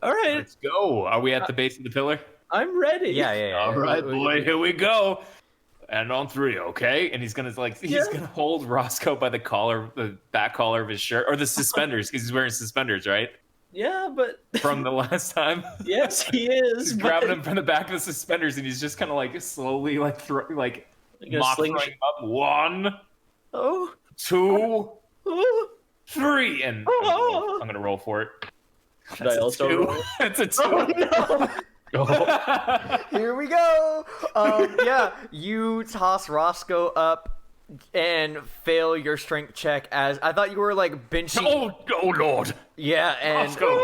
All right, Let's go. Are we at the base of the pillar? I'm ready. Yeah. All right, boy, here we go. And on three, okay? And he's gonna he's gonna hold Roscoe by the collar, the back collar of his shirt, or the suspenders, because he's wearing suspenders, right? Yeah, but From the last time. yes, he is. He's grabbing him from the back of the suspenders, and he's just kind of like slowly mock throwing him up. One, Oh, two, oh. 3, and I'm gonna roll for it. Should I also roll? That's a 2. Oh, no. Here we go. Yeah, you toss Roscoe up and fail your strength check. As I thought you were like benching. Oh Lord. Yeah, and Roscoe.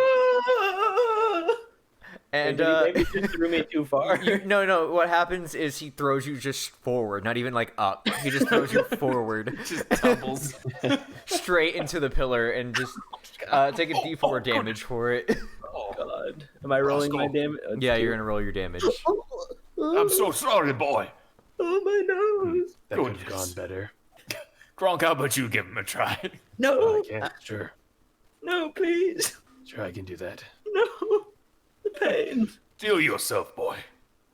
and Maybe he just threw me too far. no. What happens is he throws you just forward, not even like up. He just throws you forward, Just tumbles. straight into the pillar, and just take a D4 damage for it. Oh God, am I rolling my damage? Yeah, you're gonna roll your damage. I'm so sorry, boy. Oh, my nose. That could have gone better. Gronk, how about you give him a try? No, I can't. Sure. no, please. Sure, I can do that. No, the pain. Deal yourself, boy.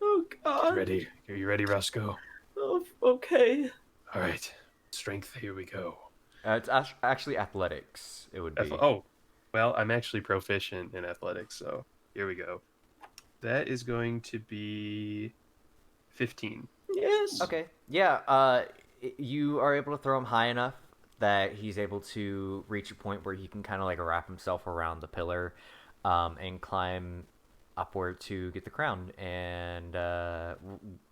Oh God. Ready? Are you ready, Roscoe? Oh, okay. All right. Strength, here we go. It's actually athletics. It would be. Oh, well, I'm actually proficient in athletics, so here we go. That is going to be 15. Yes. Okay. Yeah. You are able to throw him high enough that he's able to reach a point where he can kind of like wrap himself around the pillar, and climb upward to get the crown. And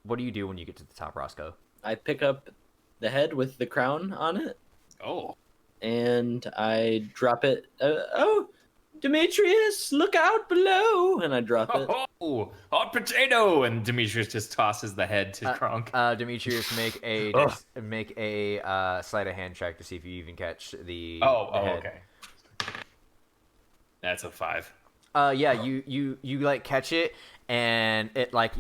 what do you do when you get to the top, Roscoe? I pick up the head with the crown on it, Oh. and I drop it. Oh, Demetrius, look out below! And I drop it. Oh, hot potato! And Demetrius just tosses the head to Kronk. Demetrius, make a sleight of hand check to see if you even catch the. Oh, the head. okay. That's a 5. Yeah, you like catch it, and it like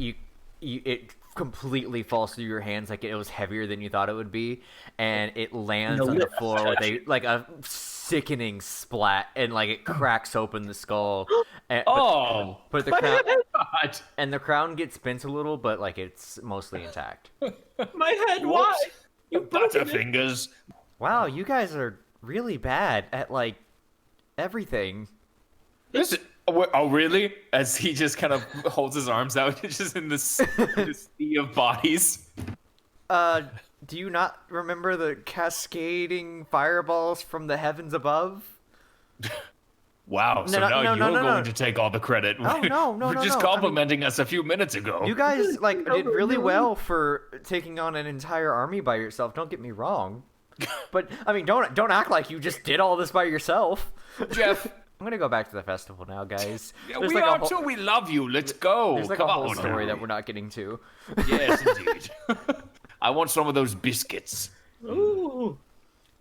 it completely falls through your hands, like it was heavier than you thought it would be, and it lands on the floor with a sickening splat, and like it cracks open the skull. And, but the crown and the crown gets bent a little, but like it's mostly intact. My head, why? You butterfingers. Wow, you guys are really bad at like everything. Listen. Oh, really? As he just kind of holds his arms out, just in this sea of bodies. Do you not remember the cascading fireballs from the heavens above? Wow, so now you're going to take all the credit. Oh, no. We're just complimenting us a few minutes ago. You guys like did really well for taking on an entire army by yourself. Don't get me wrong, but I mean, don't act like you just did all this by yourself. Jeff, I'm gonna go back to the festival now, guys. yeah, we are too. We love you. Let's go. There's like Come a whole on. story that we're not getting to. Yes, indeed. I want some of those biscuits. Ooh.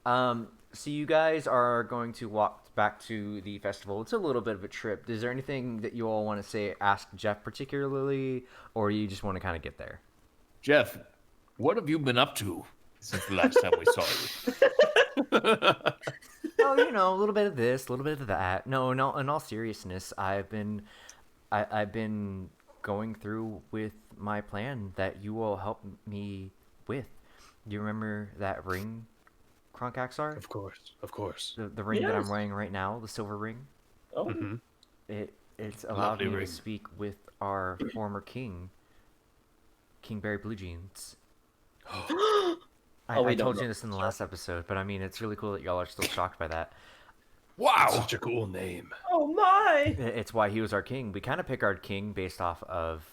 So you guys are going to walk back to the festival. It's a little bit of a trip. Is there anything that you all want to say, ask Jeff particularly, or you just want to kind of get there? Jeff, what have you been up to since the last time we saw you? Oh, a little bit of this, a little bit of that. No, in all seriousness, I've been going through with my plan that you all helped me with. Do you remember that ring, Kronkaxar? Of course. The ring that I'm Yes. wearing right now, the silver ring. Oh. Mm-hmm. It's allowed Lovely me ring. to speak with our former king, King Barry Blue Jeans. I we don't told know. you this in the last episode, but I mean, it's really cool that y'all are still shocked by that. Wow. Such a cool name. Oh my! It's why he was our king. We kind of pick our king based off of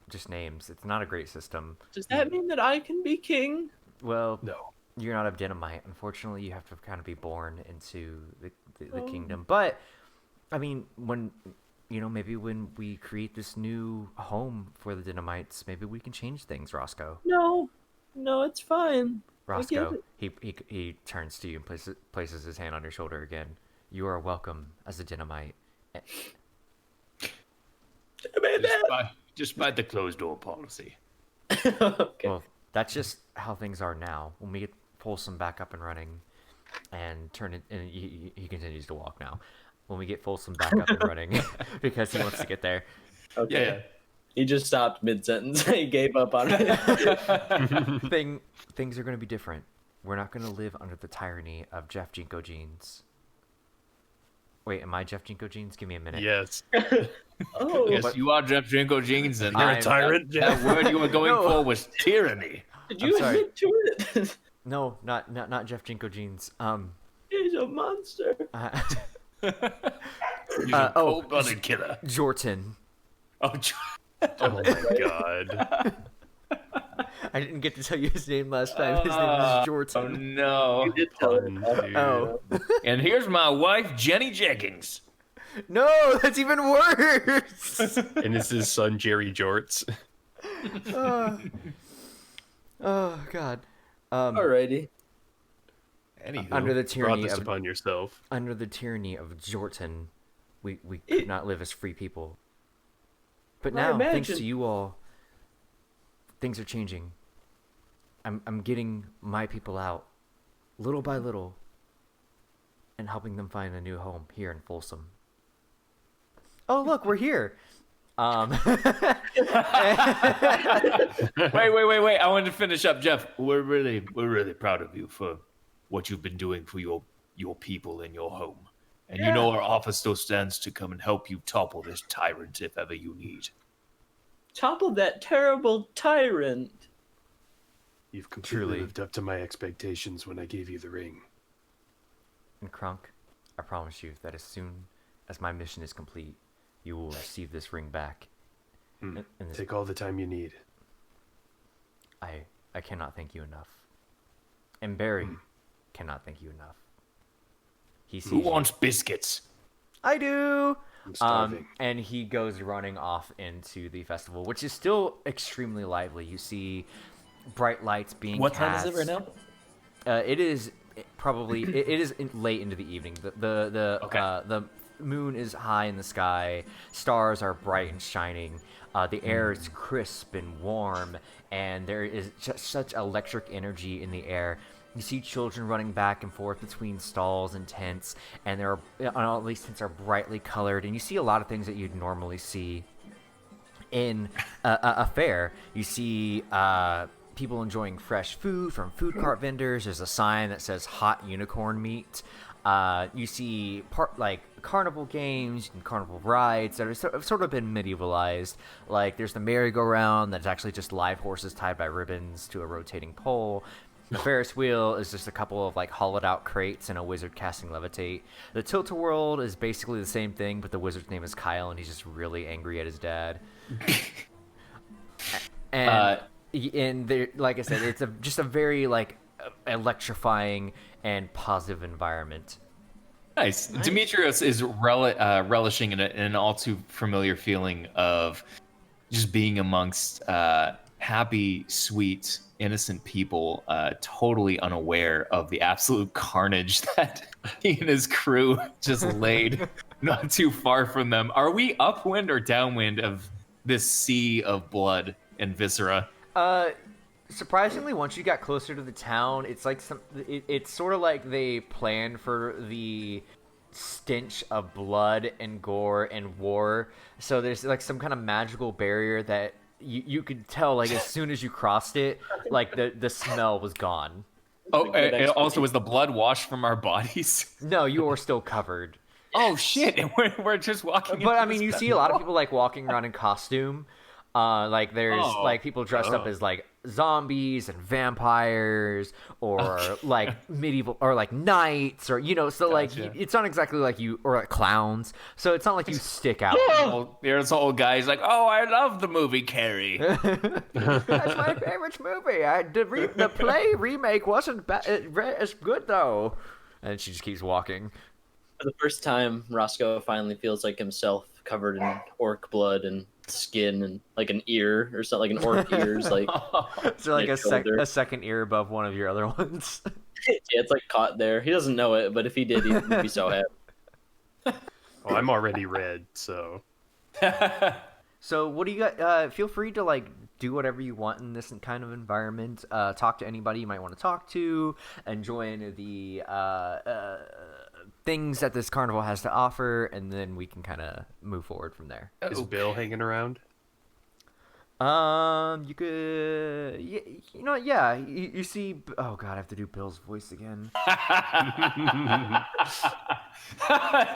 just names. It's not a great system. Does that mean that I can be king? Well, No. you're not a dynamite. Unfortunately, you have to kind of be born into the kingdom. But I mean, when maybe when we create this new home for the Dynamites, maybe we can change things, Roscoe. No, it's fine. Roscoe, he turns to you and places his hand on your shoulder again. You are welcome as a Dynamite. Just by the closed door policy. Okay. Well, that's just how things are now. When we get Folsom back up and running, and turn it, and he continues to walk now. when we get Folsom back up and running because he wants to get there. Okay. Yeah. He just stopped mid-sentence. He gave up on it. Things are going to be different. We're not going to live under the tyranny of Jeff Jinko Jeans. Wait, am I Jeff Jinko Jeans? Give me a minute. Yes. Oh, Yes, you are Jeff Jinko Jeans, and You're a tyrant, That word you were going No. for was tyranny. did you sorry. admit to it? No, not Jeff Jinko Jeans. He's a monster. He's a oh, cold-blooded killer. Jordan. Oh, Oh my god. I didn't get to tell you his name last time. His name is oh Jordan. no. You did tell Fun, him. dude. Oh. And here's my wife, Jenny Jenkins. No, that's even worse. And this is son Jerry Jorts. Oh God. Alrighty. Anywho, Under the Brought tyranny this of upon yourself. Jordan, we could not live as free people. But I now, thanks imagine- to you all, things are changing. I'm getting my people out, little by little, and helping them find a new home here in Folsom. Oh, look, we're here. wait. I wanted to finish up, Jeff. We're really proud of you for what you've been doing for your people in your home. And you know our office still stands to come and help you topple this tyrant if ever you need. Topple that terrible tyrant. You've completely Truly. lived up to my expectations when I gave you the ring. And Krunk, I promise you that as soon as my mission is complete, you will receive this ring back. And this, Take all the time you need. I cannot thank you enough. And Barry cannot thank you enough. He sees Who you. wants biscuits? I do. I'm starving. And he goes running off into the festival, which is still extremely lively. You see bright lights being What time cast. is it right now? It is probably it is late into the evening. The moon is high in the sky. Stars are bright and shining. The air is crisp and warm, and there is just such electric energy in the air. You see children running back and forth between stalls and tents, and all these tents are brightly colored, and you see a lot of things that you'd normally see in a fair. You see people enjoying fresh food from food cart vendors. There's a sign that says hot unicorn meat. You see carnival games and carnival rides that are sort of been medievalized. Like there's the merry-go-round that's actually just live horses tied by ribbons to a rotating pole. The Ferris wheel is just a couple of hollowed out crates and a wizard casting levitate. The Tilt-A-Whirl is basically the same thing, but the wizard's name is Kyle and he's just really angry at his dad. And there, like I said, it's just a very electrifying and positive environment. Nice. Demetrius is relishing in an all too familiar feeling of just being amongst happy, sweet, innocent people, totally unaware of the absolute carnage that he and his crew just laid not too far from them. Are we upwind or downwind of this sea of blood and viscera? Surprisingly, once you got closer to the town, it's it's sort of like they planned for the stench of blood and gore and war. So there's some kind of magical barrier that you could tell as soon as you crossed it, the smell was gone. Oh, and also was the blood washed from our bodies? No, you were still covered. Oh shit! And we're just walking. But I mean, you see a lot of people walking around in costume. There's people dressed up as zombies and vampires or medieval or knights or Gotcha. it's not exactly you or clowns, so it's not like you stick out. There's old guys oh, I love the movie Carrie. That's my favorite movie. The play remake wasn't as good though. And she just keeps walking. For the first time, Roscoe finally feels like himself, covered in orc blood and skin and an ear or something, an orc ear's So shoulder. a second ear above one of your other ones. Yeah, it's caught there. He doesn't know it, but if he did, he'd be so happy. Oh, I'm already red, so So what do you got? Feel free to do whatever you want in this kind of environment. Talk to anybody you might want to talk to, and join the things that this carnival has to offer, and then we can kind of move forward from there. Is Bill hanging around? You could, you know, yeah. You see, oh god, I have to do Bill's voice again.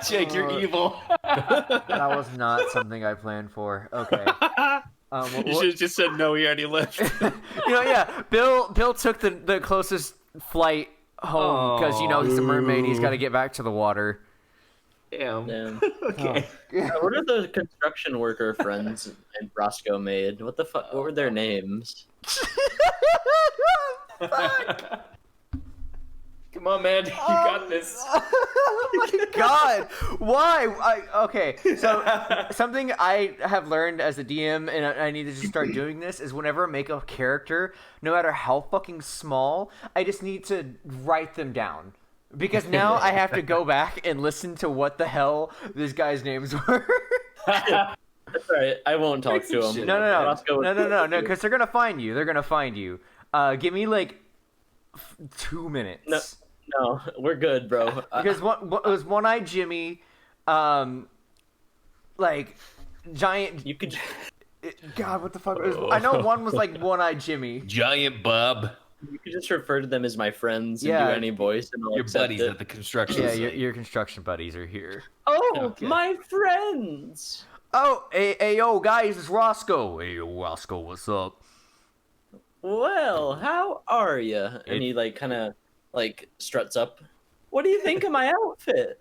Jake, you're evil. That was not something I planned for. Okay. You should have just said no. He already left. You know, yeah. Bill took the closest flight home because he's a mermaid. He's got to get back to the water. Damn. Okay. What are the construction worker friends and Roscoe made? What the fuck? What were their names? Come on, man. You got this. Oh my god! Why? Okay, so something I have learned as a DM, and I need to just start doing this, is whenever I make a character, no matter how fucking small, I just need to write them down. Because now I have to go back and listen to what the hell these guys' names were. That's right. I won't talk to them. No, because they're gonna find you. They're gonna find you. Give me like 2 minutes. No, we're good, bro. Because it was One-Eyed Jimmy, like giant. You could. God, what the fuck? I know one was like One-Eyed Jimmy. Giant Bub. You could just refer to them as my friends and do any voice, and I'll Your accept buddies it. at the construction Yeah, site. your construction buddies are here. Oh, Okay. my friends! Oh, hey, yo, guys, it's Roscoe. Hey, yo, Roscoe, what's up? Well, how are you? And he like kind of like struts up. What do you think of my outfit?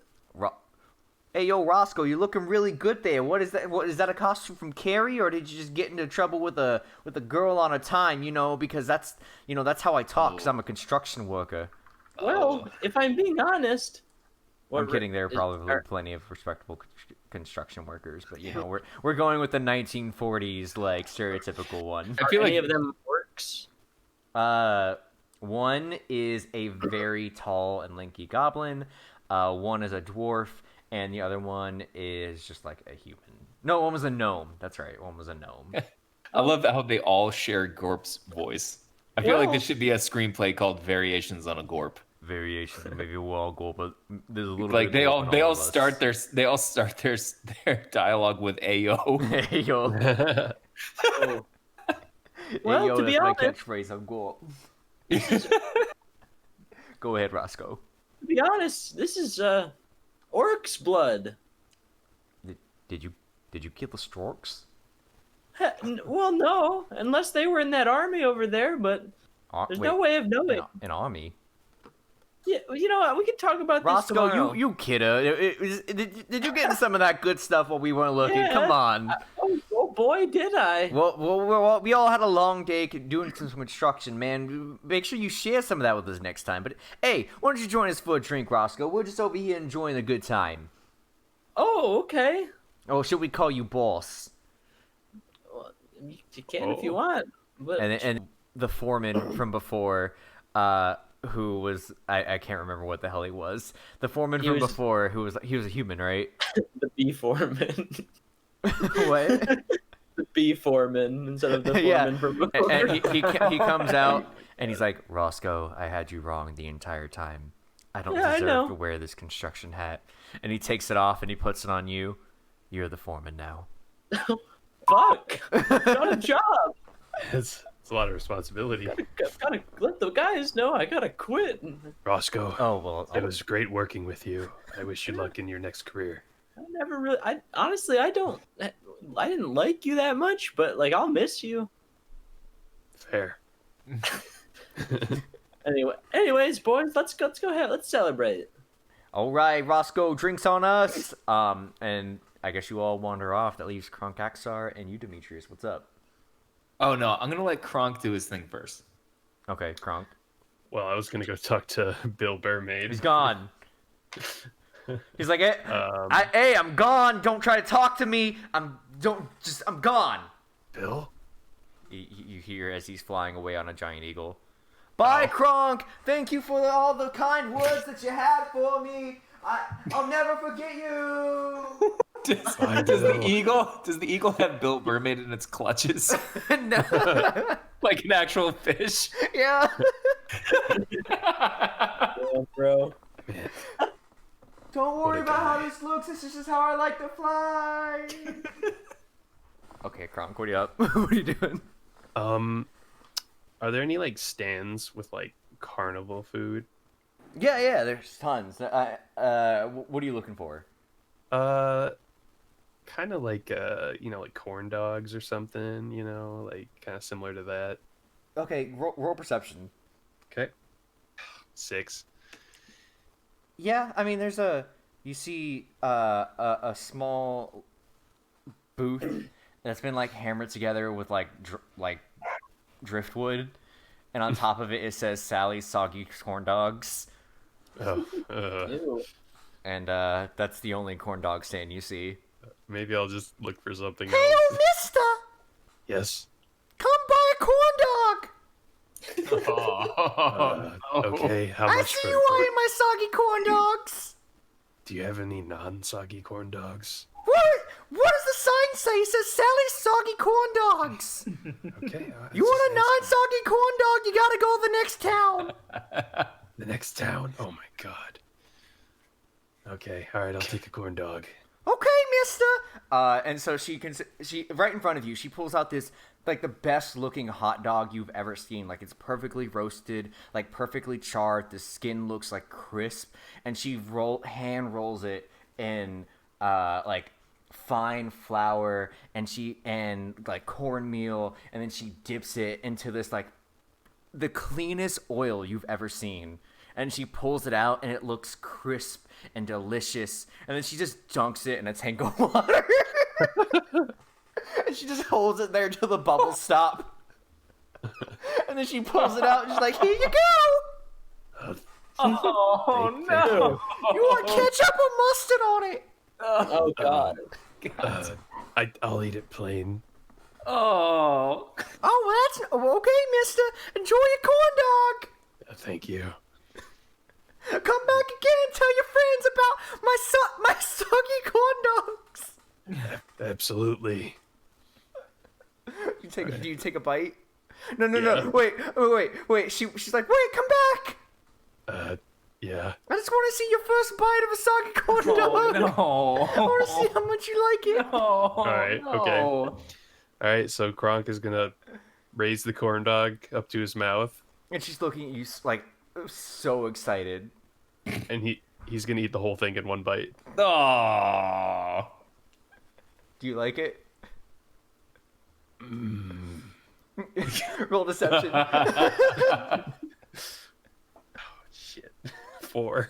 Hey, yo, Roscoe, you're looking really good there. What is that? What is that? A costume from Carrie, or did you just get into trouble with a girl on a time? Because that's how I talk. Because I'm a construction worker. Well, if I'm being honest, I'm kidding. There are probably plenty of respectable construction workers, but we're going with the 1940s like stereotypical one. I feel like any of them works. One is a very tall and lanky goblin. One is a dwarf. And the other one is just like a human. No, one was a gnome. That's right. One was a gnome. I love how they all share Gorp's voice. I feel like this should be a screenplay called Variations on a Gorp. Variations, maybe we'll all go, but there's a little. Like bit they all start their. their dialogue with "Ayo." Ayo. Oh. Well, Ayo, to be that's my honest, catchphrase on Gorp. Go ahead, Roscoe. to be honest, this is orc's blood. Did you kill the storks? Well, no, unless they were in that army over there, but there's no way of knowing. An army. Yeah, you know what? We can talk about this Roscoe, tomorrow. you kiddo. Did you get some of that good stuff while we weren't looking? Yeah. Come on. Oh boy, did I. Well, we all had a long day doing some construction, man. Make sure you share some of that with us next time. But hey, why don't you join us for a drink, Roscoe? We're just over here enjoying a good time. Oh, okay. Oh, should we call you boss? Well, you can if you want. But And the foreman from before, who was I can't remember what the hell he was. The foreman from before, he was a human, right? the bee foreman. What? The bee foreman instead of the foreman from before. And he comes out and he's like, Roscoe, I had you wrong the entire time. I don't deserve to wear this construction hat. And he takes it off and he puts it on you. You're the foreman now. Fuck! Got a job. It's a lot of responsibility. Gotta let the guys know I gotta quit. Roscoe. Oh well, It was great working with you. I wish you luck in your next career. I never really. Honestly, I didn't like you that much, but like I'll miss you. Fair. Anyways, boys, let's go ahead. Let's celebrate. All right, Roscoe, drinks on us. And I guess you all wander off. That leaves Kronk Axar and you, Demetrius. What's up? Oh no, I'm gonna let Kronk do his thing first. Okay, Kronk. Well, I was gonna go talk to Bill Burmaid. He's gone. He's like, hey, I'm gone. Don't try to talk to me. I'm gone. Bill? You hear as he's flying away on a giant eagle. Bye, Kronk. Thank you for all the kind words that you had for me. I'll never forget you. Does the eagle have Bill Mermaid in its clutches? No. Like an actual fish? Yeah. Yeah, bro. Don't worry a about how guy. this looks. This is just how I like to fly. Okay, Kronk, what are you up? What are you doing? Are there any like stands with like carnival food? Yeah, there's tons. What are you looking for? Kind of like like corn dogs or something, like kind of similar to that. Okay, roll perception. Okay. 6. Yeah, I mean, you see a small booth that's been like hammered together with like driftwood, and on top of it says Sally's Soggy Corn Dogs, Oh, Ew. and that's the only corn dog stand you see. maybe I'll just look for something Hey, else. oh, Mister, Yes. come buy a corn dog. Okay, how I much see for you eyeing my soggy corn dogs. Do you have any non-soggy corn dogs? What does the sign say? It says Sally's Soggy Corn Dogs. Okay. You want a non-soggy corn dog? You gotta go to the next town. The next town? Oh my god. Okay, all right, I'll take a corn dog. Okay, mister. And so she right in front of you, she pulls out this like the best looking hot dog you've ever seen. Like it's perfectly roasted, like perfectly charred. The skin looks like crisp, and she hand rolls it in like fine flour and like cornmeal, and then she dips it into this like the cleanest oil you've ever seen. And she pulls it out, and it looks crisp and delicious. And then she just dunks it in a tank of water. And she just holds it there till the bubbles stop. And then she pulls it out, and she's like, "Here you go. Oh no! You want ketchup or mustard on it?" Oh god. I'll eat it plain. Oh. Oh, that's okay, mister. Enjoy your corn dog. Thank you. Come back again and tell your friends about my soggy corn dogs. Absolutely. Do you take a bite? No. Yeah. Wait. She's like, wait, come back. Yeah. I just want to see your first bite of a soggy corn dog. No. I want to see how much you like it. All right, okay. All right, so Kronk is gonna raise the corn dog up to his mouth, And she's looking at you like so excited. and he's gonna eat the whole thing in one bite. Oh. Do you like it? Roll deception. Shit. 4.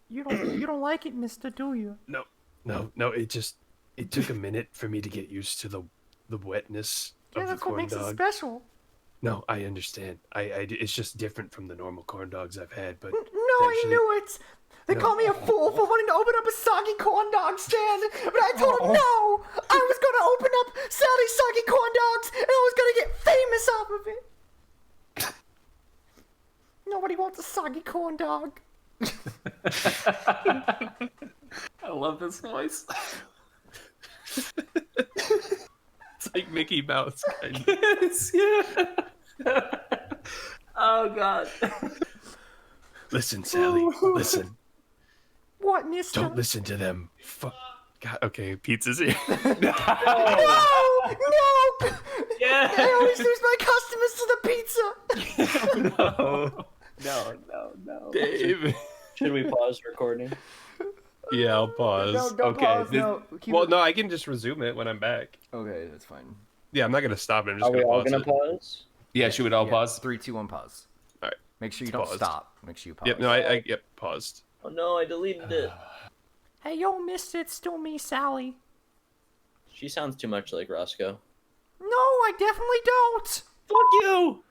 You don't like it, mister, do you? No. It took a minute for me to get used to the wetness of the corn dog. special. No, I understand. It's just different from the normal corn dogs I've had, but No, I knew it. They called me a fool for wanting to open up a soggy corn dog stand, but I told them no. I was going to open up Sally's Soggy Corn Dogs, and I was going to get famous off of it. Nobody wants a soggy corn dog. I love this voice. it's like Mickey Mouse. Kind of. Yes, yeah. Oh god. Listen, Sally. Listen. What, mister? Don't listen to them. Fuck. God. Okay, pizza's here. No! Yeah. I always lose my customers to the pizza. No. Dave. Should we pause recording? Yeah, I'll pause. No, don't okay. pause. No. Keep Well, it- no, I can just resume it when I'm back. Okay, that's fine. Yeah, I'm not gonna stop it. I'm Are just we all gonna gonna pause pause? Yeah, should we all pause? 3, 2, 1, pause. All right. Make sure you It's don't paused. stop. Make sure you pause. it. Yep. No, I paused. Oh no, I deleted it. Hey, yo, mister, it's still me, Sally. She sounds too much like Roscoe. No, I definitely don't. Fuck you!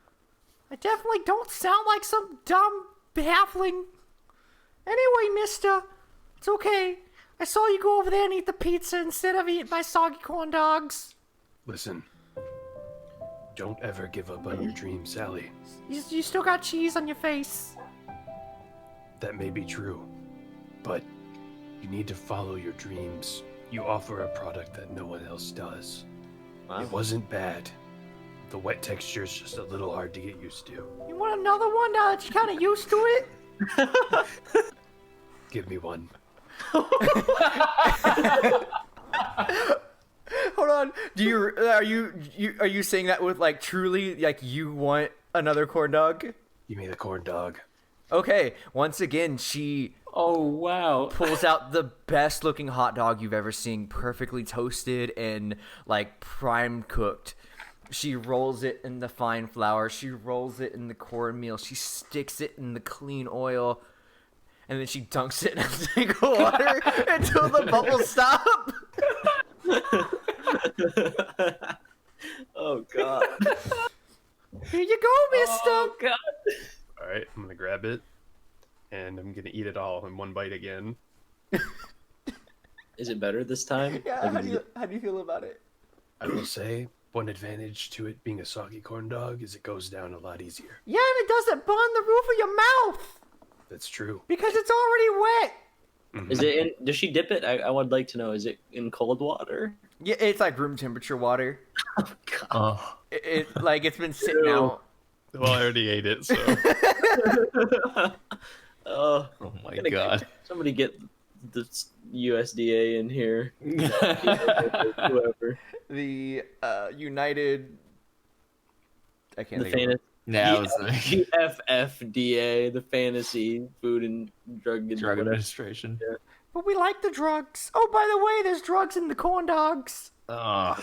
I definitely don't sound like some dumb halfling. Anyway, mister, it's okay. I saw you go over there and eat the pizza instead of eating my soggy corn dogs. Listen. Don't ever give up on your dreams, Sally. You still got cheese on your face. That may be true, but you need to follow your dreams. You offer a product that no one else does. Wow. It wasn't bad. The wet texture is just a little hard to get used to. You want another one now that you're kind of used to it? Give me one. Hold on. Are you saying that with like truly like you want another corn dog? Give me the corn dog. Okay. Once again, she Oh wow. pulls out the best looking hot dog you've ever seen, perfectly toasted and like prime cooked. She rolls it in the fine flour. She rolls it in the cornmeal. She sticks it in the clean oil. And then she dunks it in a sink of water until the bubbles stop. Oh god. Here you go, mister. Oh god. All right, I'm gonna grab it, and I'm gonna eat it all in one bite again. Is it better this time? Yeah, how do you feel about it? I will say, one advantage to it being a soggy corn dog is it goes down a lot easier. Yeah, and it doesn't burn the roof of your mouth That's true. because it's already wet. Is it in? Does she dip it? I would like to know. Is it in cold water? Yeah, it's like room temperature water. Oh god. Oh. Like it's been sitting Ew. out. Well, I already ate it, so. Oh My God. Somebody get the USDA in here. Whoever. The United. I can't The think of it. Now it's UFFDA, the Fantasy Food and Drug Drug whatever. Administration. But we like the drugs. Oh, by the way, there's drugs in the corn dogs. Oh.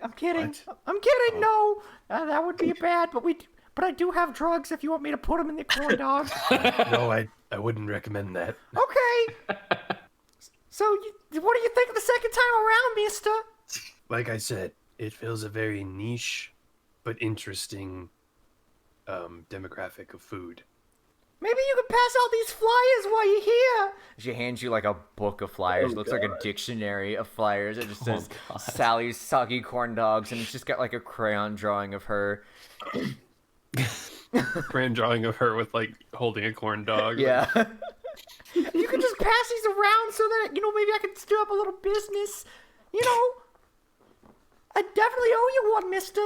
I'm kidding. What? I'm kidding. No, that would be bad. But I do have drugs. If you want me to put them in the corn dog. No, I wouldn't recommend that. Okay. So, what do you think of the second time around, Mister? Like I said, it fills a very niche but interesting demographic of food. Maybe you can pass out these flyers while you're here. She hands you like a book of flyers. Oh, It looks like a God. dictionary of flyers. It just says God. Sally's soggy corn dogs, and it's just got like a crayon drawing of her. Grand drawing of her with like holding a corn dog. Yeah. You can just pass these around so that, maybe I can stir up a little business. I definitely owe you one, mister.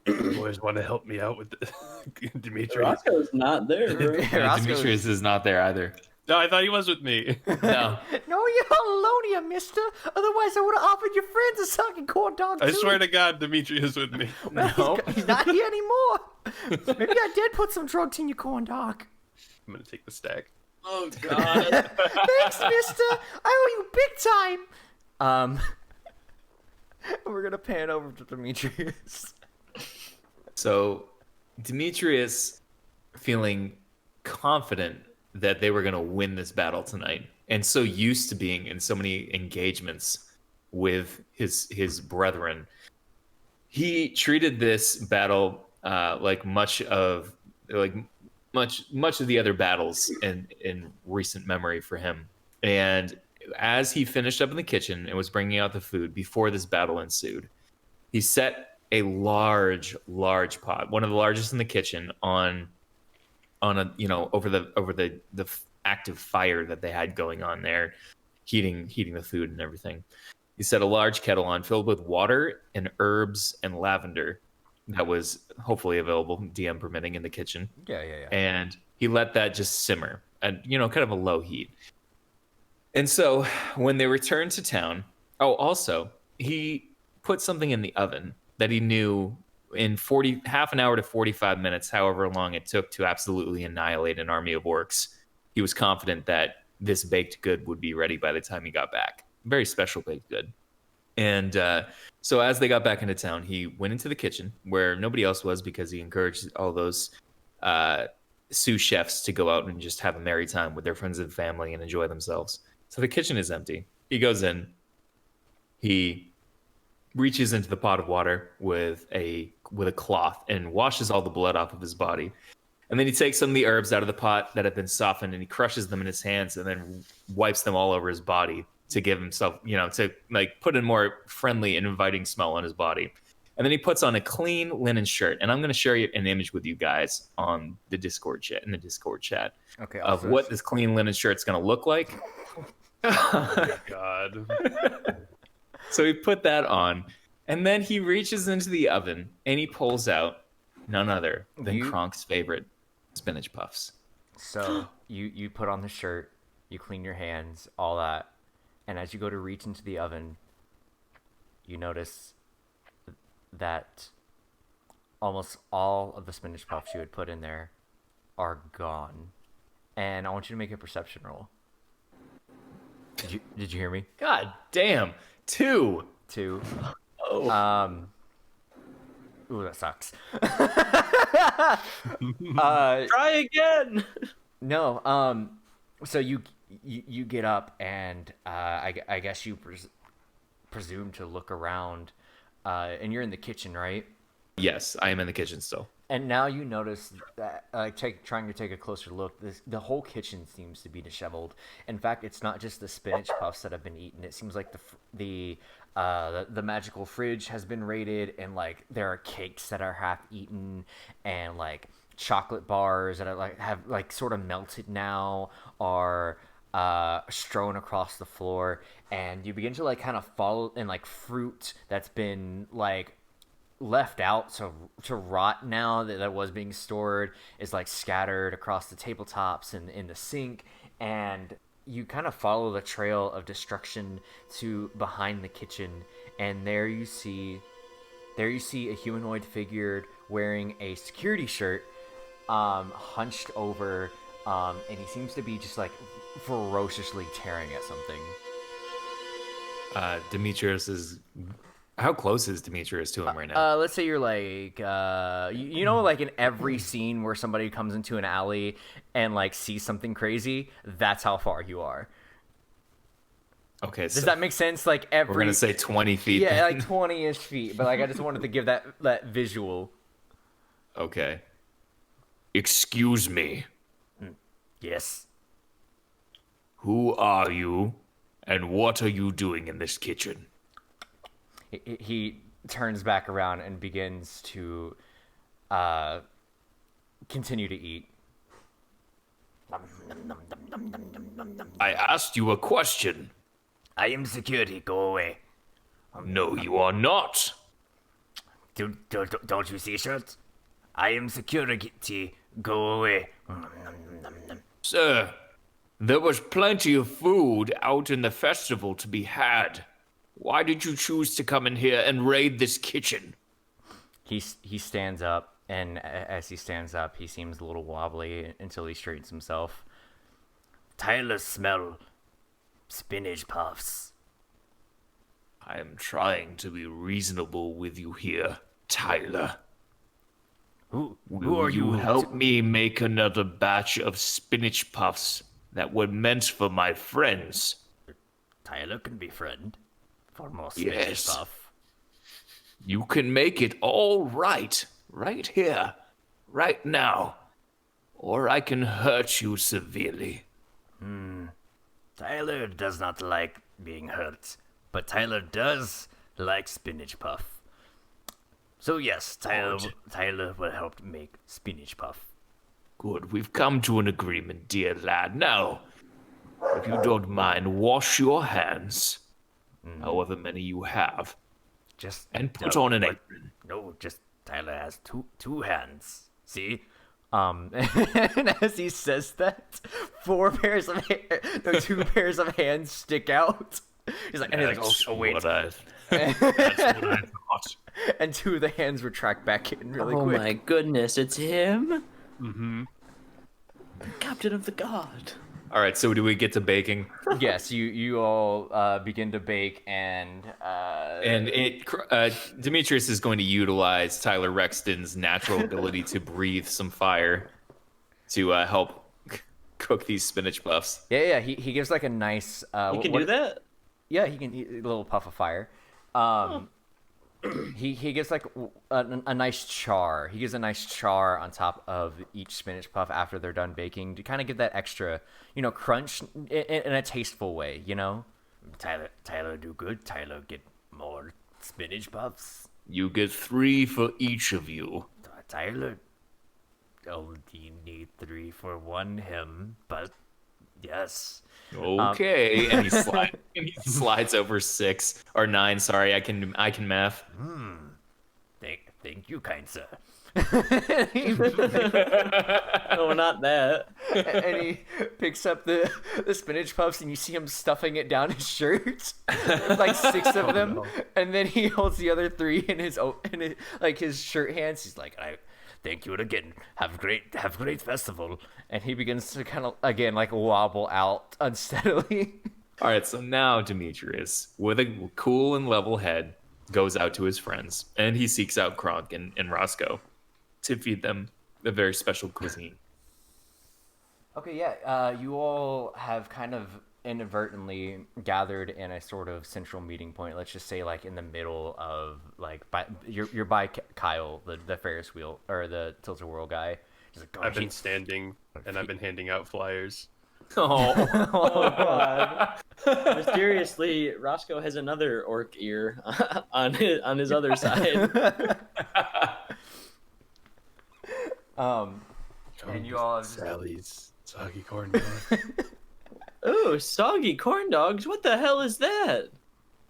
You always want to help me out with Dimitri. Roscoe's not there, bro. Roscoe's- Demetrius is not there either. No, I thought he was with me. No. No, you're alone here, mister. Otherwise, I would have offered your friends a soggy corn dog, too. I swear to God, Dimitri is with me. Well, he's not here anymore. Maybe I did put some drugs in your corn dog. I'm gonna take the stack. Oh god. Thanks, mister. I owe you big time. We're gonna pan over to Demetrius. So, Demetrius, feeling confident that they were going to win this battle tonight, and so used to being in so many engagements with his brethren, he treated this battle like much of the other battles in recent memory for him. And as he finished up in the kitchen and was bringing out the food before this battle ensued, he set a large pot, one of the largest in the kitchen, on a over the active fire that they had going on there, heating the food and everything. He set a large kettle on filled with water and herbs and lavender that was hopefully available, DM permitting, in the kitchen. Yeah. And he let that just simmer at kind of a low heat. And so when they returned to town, also he put something in the oven that he knew in half an hour to 45 minutes, however long it took to absolutely annihilate an army of orcs. He was confident that this baked good would be ready by the time he got back. Very special baked good. And so as they got back into town, he went into the kitchen where nobody else was because he encouraged all those sous chefs to go out and just have a merry time with their friends and family and enjoy themselves. So the kitchen is empty. He goes in. He reaches into the pot of water with a cloth and washes all the blood off of his body. And then he takes some of the herbs out of the pot that have been softened and he crushes them in his hands and then wipes them all over his body to give himself, to like put a more friendly and inviting smell on his body. And then he puts on a clean linen shirt. And I'm going to share an image with you guys on the Discord chat, Okay. of what this clean linen shirt's going to look like. Oh, God. So he put that on, and then he reaches into the oven and he pulls out none other than You- Kronk's favorite spinach puffs. So you put on the shirt, you clean your hands, all that, and as you go to reach into the oven, you notice that almost all of the spinach puffs you had put in there are gone. And I want you to make a perception roll. Did you hear me? God damn. 2. 2. Oh. Ooh, that sucks. Try again. No. So you get up and I guess you presume to look around, and you're in the kitchen, right? Yes, I am in the kitchen still. And now you notice that, trying to take a closer look, the whole kitchen seems to be disheveled. In fact, it's not just the spinach puffs that have been eaten. It seems like the magical fridge has been raided, and like there are cakes that are half eaten, and like chocolate bars that are have sort of melted now are strewn across the floor. And you begin to kind of follow, and fruit that's been left out to rot now that was being stored is scattered across the tabletops and in the sink. And you kind of follow the trail of destruction to behind the kitchen, and there you see a humanoid figure wearing a security shirt, hunched over, and he seems to be just ferociously tearing at something. Demetrius is... How close is Demetrius to him right now? Let's say you're in every scene where somebody comes into an alley and sees something crazy, that's how far you are. Okay, does that make sense? We're gonna say 20 feet. Yeah, 20-ish feet. But I just wanted to give that visual. Okay. Excuse me. Yes. Who are you, and what are you doing in this kitchen? He turns back around and begins to continue to eat. I asked you a question. I am security. Go away. No, you are not. Don't you see, shirt? I am security. Go away. Sir, there was plenty of food out in the festival to be had. Why did you choose to come in here and raid this kitchen? He stands up, and as he stands up, he seems a little wobbly until he straightens himself. Tyler smell spinach puffs. I am trying to be reasonable with you here, Tyler. Who Will are you? Help me make another batch of spinach puffs that were meant for my friends. Tyler can be friend. For more spinach puff. You can make it all right here, right now, or I can hurt you severely. Tyler does not like being hurt, but Tyler does like spinach puff. So yes, Tyler will help make spinach puff. Good, we've come to an agreement, dear lad. Now, if you don't mind, wash your hands. However many you have, and put on an apron. No, just Tyler has two hands. See, and as he says that, 4 pairs of two pairs of hands stick out. He's like, oh wait. That's what I thought. And 2 of the hands retract back in really quick. Oh my goodness, it's him. Mm-hmm. Captain of the Guard. All right, so do we get to baking? Yes, you all begin to bake, and Demetrius is going to utilize Tyler Rexton's natural ability to breathe some fire to help cook these spinach puffs. Yeah. He gives a nice. You can do that. Yeah, he can eat a little puff of fire. He gives a nice char. He gives a nice char on top of each spinach puff after they're done baking to kind of give that extra, crunch in a tasteful way. Tyler do good. Tyler get more spinach puffs. You get 3 for each of you. Tyler only need 3 for one him, but yes. Okay, and he slides over 6 or 9. Sorry, I can math. Thank you, kind sir. No, not that. And he picks up the spinach puffs, and you see him stuffing it down his shirt, like 6 of them. no. And then he holds the other 3 in his like his shirt hands. He's like, "I thank you again. Have a great festival." And he begins to kind of again like wobble out unsteadily. All right, so now Demetrius, with a cool and level head, goes out to his friends, and he seeks out Kronk and Roscoe to feed them a very special cuisine. Okay, yeah. You all have kind of inadvertently gathered in a sort of central meeting point. Let's just say, like in the middle of you're by Kyle, the Ferris wheel or the Tilt-A-Whirl guy. He's like, I've been standing and I've been handing out flyers. Oh, Oh god. Mysteriously, Roscoe has another orc ear on his other side. And you all have just... Sally's soggy corn dog. Ooh, soggy corn dogs. What the hell is that?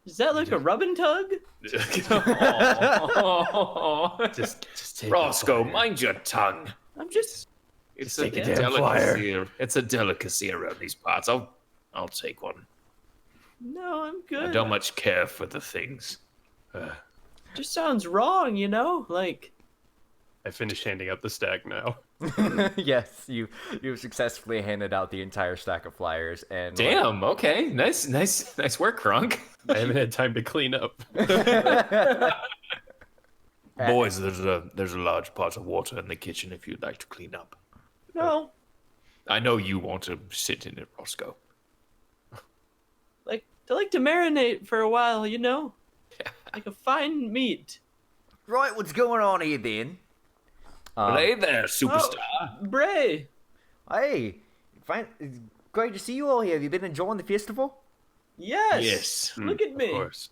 Is that like a rub and tug? Just take Roscoe, a flyer. mind your tongue. I'm just. It's Take a a damn flyer. delicacy. It's a delicacy around these parts. I'll take one. No, I'm I good. don't much care for the things. Just sounds wrong, you know? Like, I finished handing out the stack now. Yes, you've successfully handed out the entire stack of flyers, and Damn. Okay. Nice work, Kronk. I haven't had time to clean up. Boys, there's a large pot of water in the kitchen if you'd like to clean up. no, I know you want to sit in it, Roscoe. like, I like to marinate for a while, you know? Like a fine meat. right, what's going on here then? Hey there, superstar. Bray! Hey, fine, it's great to see you all here. Have you been enjoying the festival? Yes! Yes. Look at me. Of course.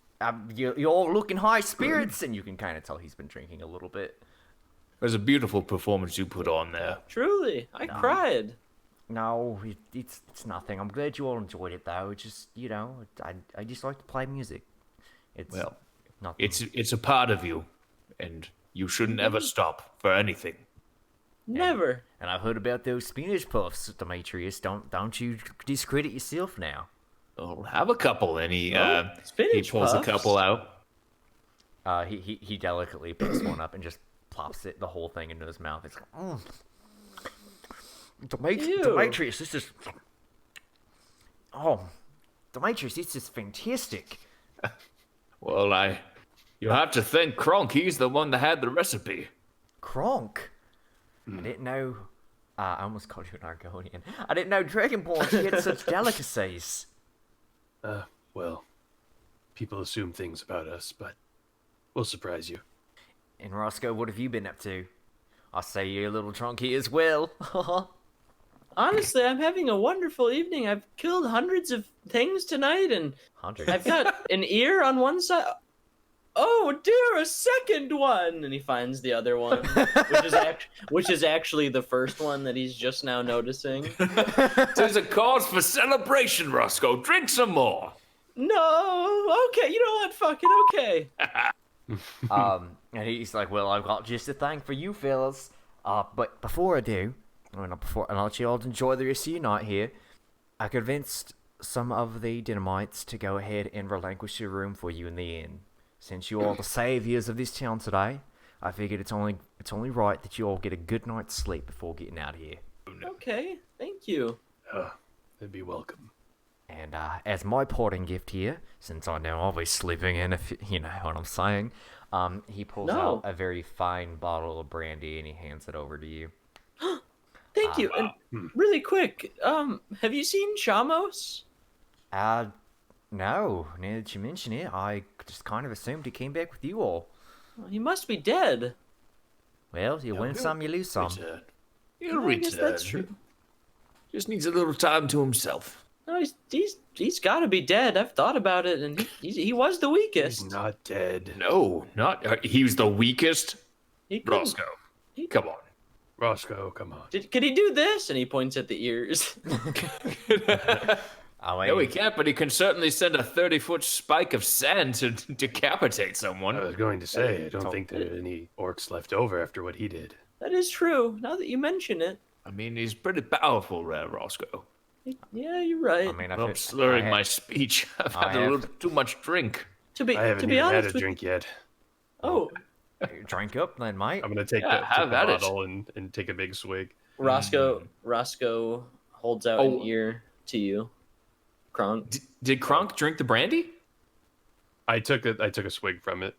You're all looking high spirits, and you can kind of tell he's been drinking a little bit. It was a beautiful performance you put on there. Truly, I cried. No, it's nothing. I'm glad you all enjoyed it, though. It's just, you know, I just like to play music. It's Well, nothing. it's a part of you, and you shouldn't ever stop for anything. Never. And I've heard about those spinach puffs, Demetrius. Don't you discredit yourself now. I'll have a couple, and he spinach pulls puffs? a couple out. He delicately picks one up and just plops it, the whole thing, into his mouth. It's like, Ew. Demetrius, this is... Oh, Demetrius, this is fantastic. Well, you have to thank Kronk. He's the one that had the recipe. Kronk? I didn't know... I almost called you an Argonian. I didn't know Dragonborn had such delicacies. Well, people assume things about us, but we'll surprise you. And Roscoe, what have you been up to? I say you're a little drunky as well. Honestly, I'm having a wonderful evening. I've killed hundreds of things tonight, and Hundreds. I've got an ear on one side. Oh dear, a second one! And he finds the other one, which is actually the first one that he's just now noticing. There's a cause for celebration, Roscoe. Drink some more. No, okay, you know what? Fuck it, okay. And he's like, well, I've got just a thing for you fellas. But before I do, and I'll let you all enjoy the rest of your night here, I convinced some of the Dynamites to go ahead and relinquish your room for you in the inn. Since you are the saviors of this town today, I figured it's only right that you all get a good night's sleep before getting out of here. Okay, thank you. They'd be welcome. And as my parting gift here, since I know I'll be sleeping in, if you know what I'm saying, he pulls out a very fine bottle of brandy and he hands it over to you. Thank you. And really quick, have you seen Shamos? No. Now that you mention it, I just kind of assumed he came back with you all. Well, he must be dead. Well, you win some, you lose some. Return. He'll I guess return. that's true. Just needs a little time to himself. No, he's got to be dead. I've thought about it, and he was the weakest. He's not dead. No, not. He was the weakest. He couldn't- Roscoe, he- come on. Roscoe, come on. Could he do this? And he points at the ears. No, he can't, but he can certainly send a 30-foot spike of sand to decapitate someone. I was going to say, I don't think there are any orcs left over after what he did. That is true. Now that you mention it. I mean, he's pretty powerful, Roscoe. Yeah, you're right. I mean, I'm slurring my speech. I've had a little too much drink. I haven't even had a drink yet. Oh, Drink up, then, mate. I'm gonna take the bottle and take a big swig. Roscoe holds out an ear to you. Kronk. Did Kronk drink the brandy? I took a swig from it.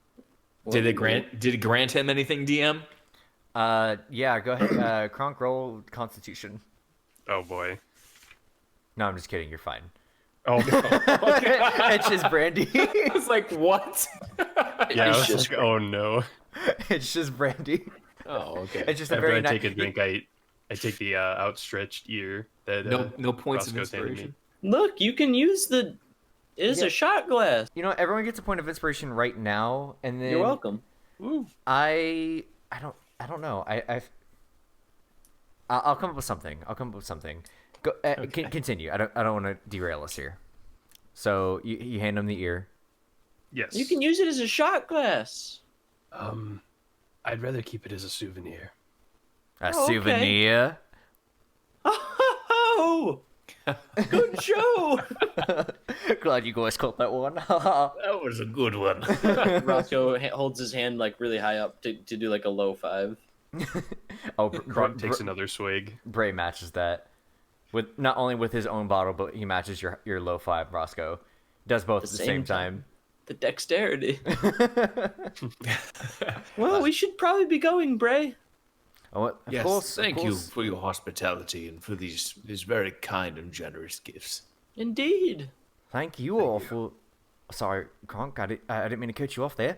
Did it grant him anything, DM? Yeah, go ahead. Kronk, roll Constitution. Oh boy. No, I'm just kidding. You're fine. Oh no. It's just brandy. I was like, what? Yeah, I was like, oh no. It's just brandy. Oh, okay. It's just a After very I take nice. a drink, I take the outstretched ear that No points of Roscoe's handed me. inspiration. Look, you can use the. It's a shot glass. You know, everyone gets a point of inspiration right now, and then You're welcome. I don't know. I'll come up with something. Go, continue. I don't want to derail us here. So you hand him the ear. Yes. You can use it as a shot glass. I'd rather keep it as a souvenir. A Oh, okay. souvenir. Oh, good show. Glad you guys caught that one. That was a good one. Roscoe holds his hand like really high up to do like a low five. Oh, Kronk takes another swig. Bray matches that with not only with his own bottle, but he matches your low five. Roscoe does both at the same time. The dexterity. Well, we should probably be going, Bray. Oh, of Yes, course, thank of you course. for your hospitality and for these very kind and generous gifts. Indeed. Thank you all for. Sorry, Kronk, I didn't mean to cut you off there.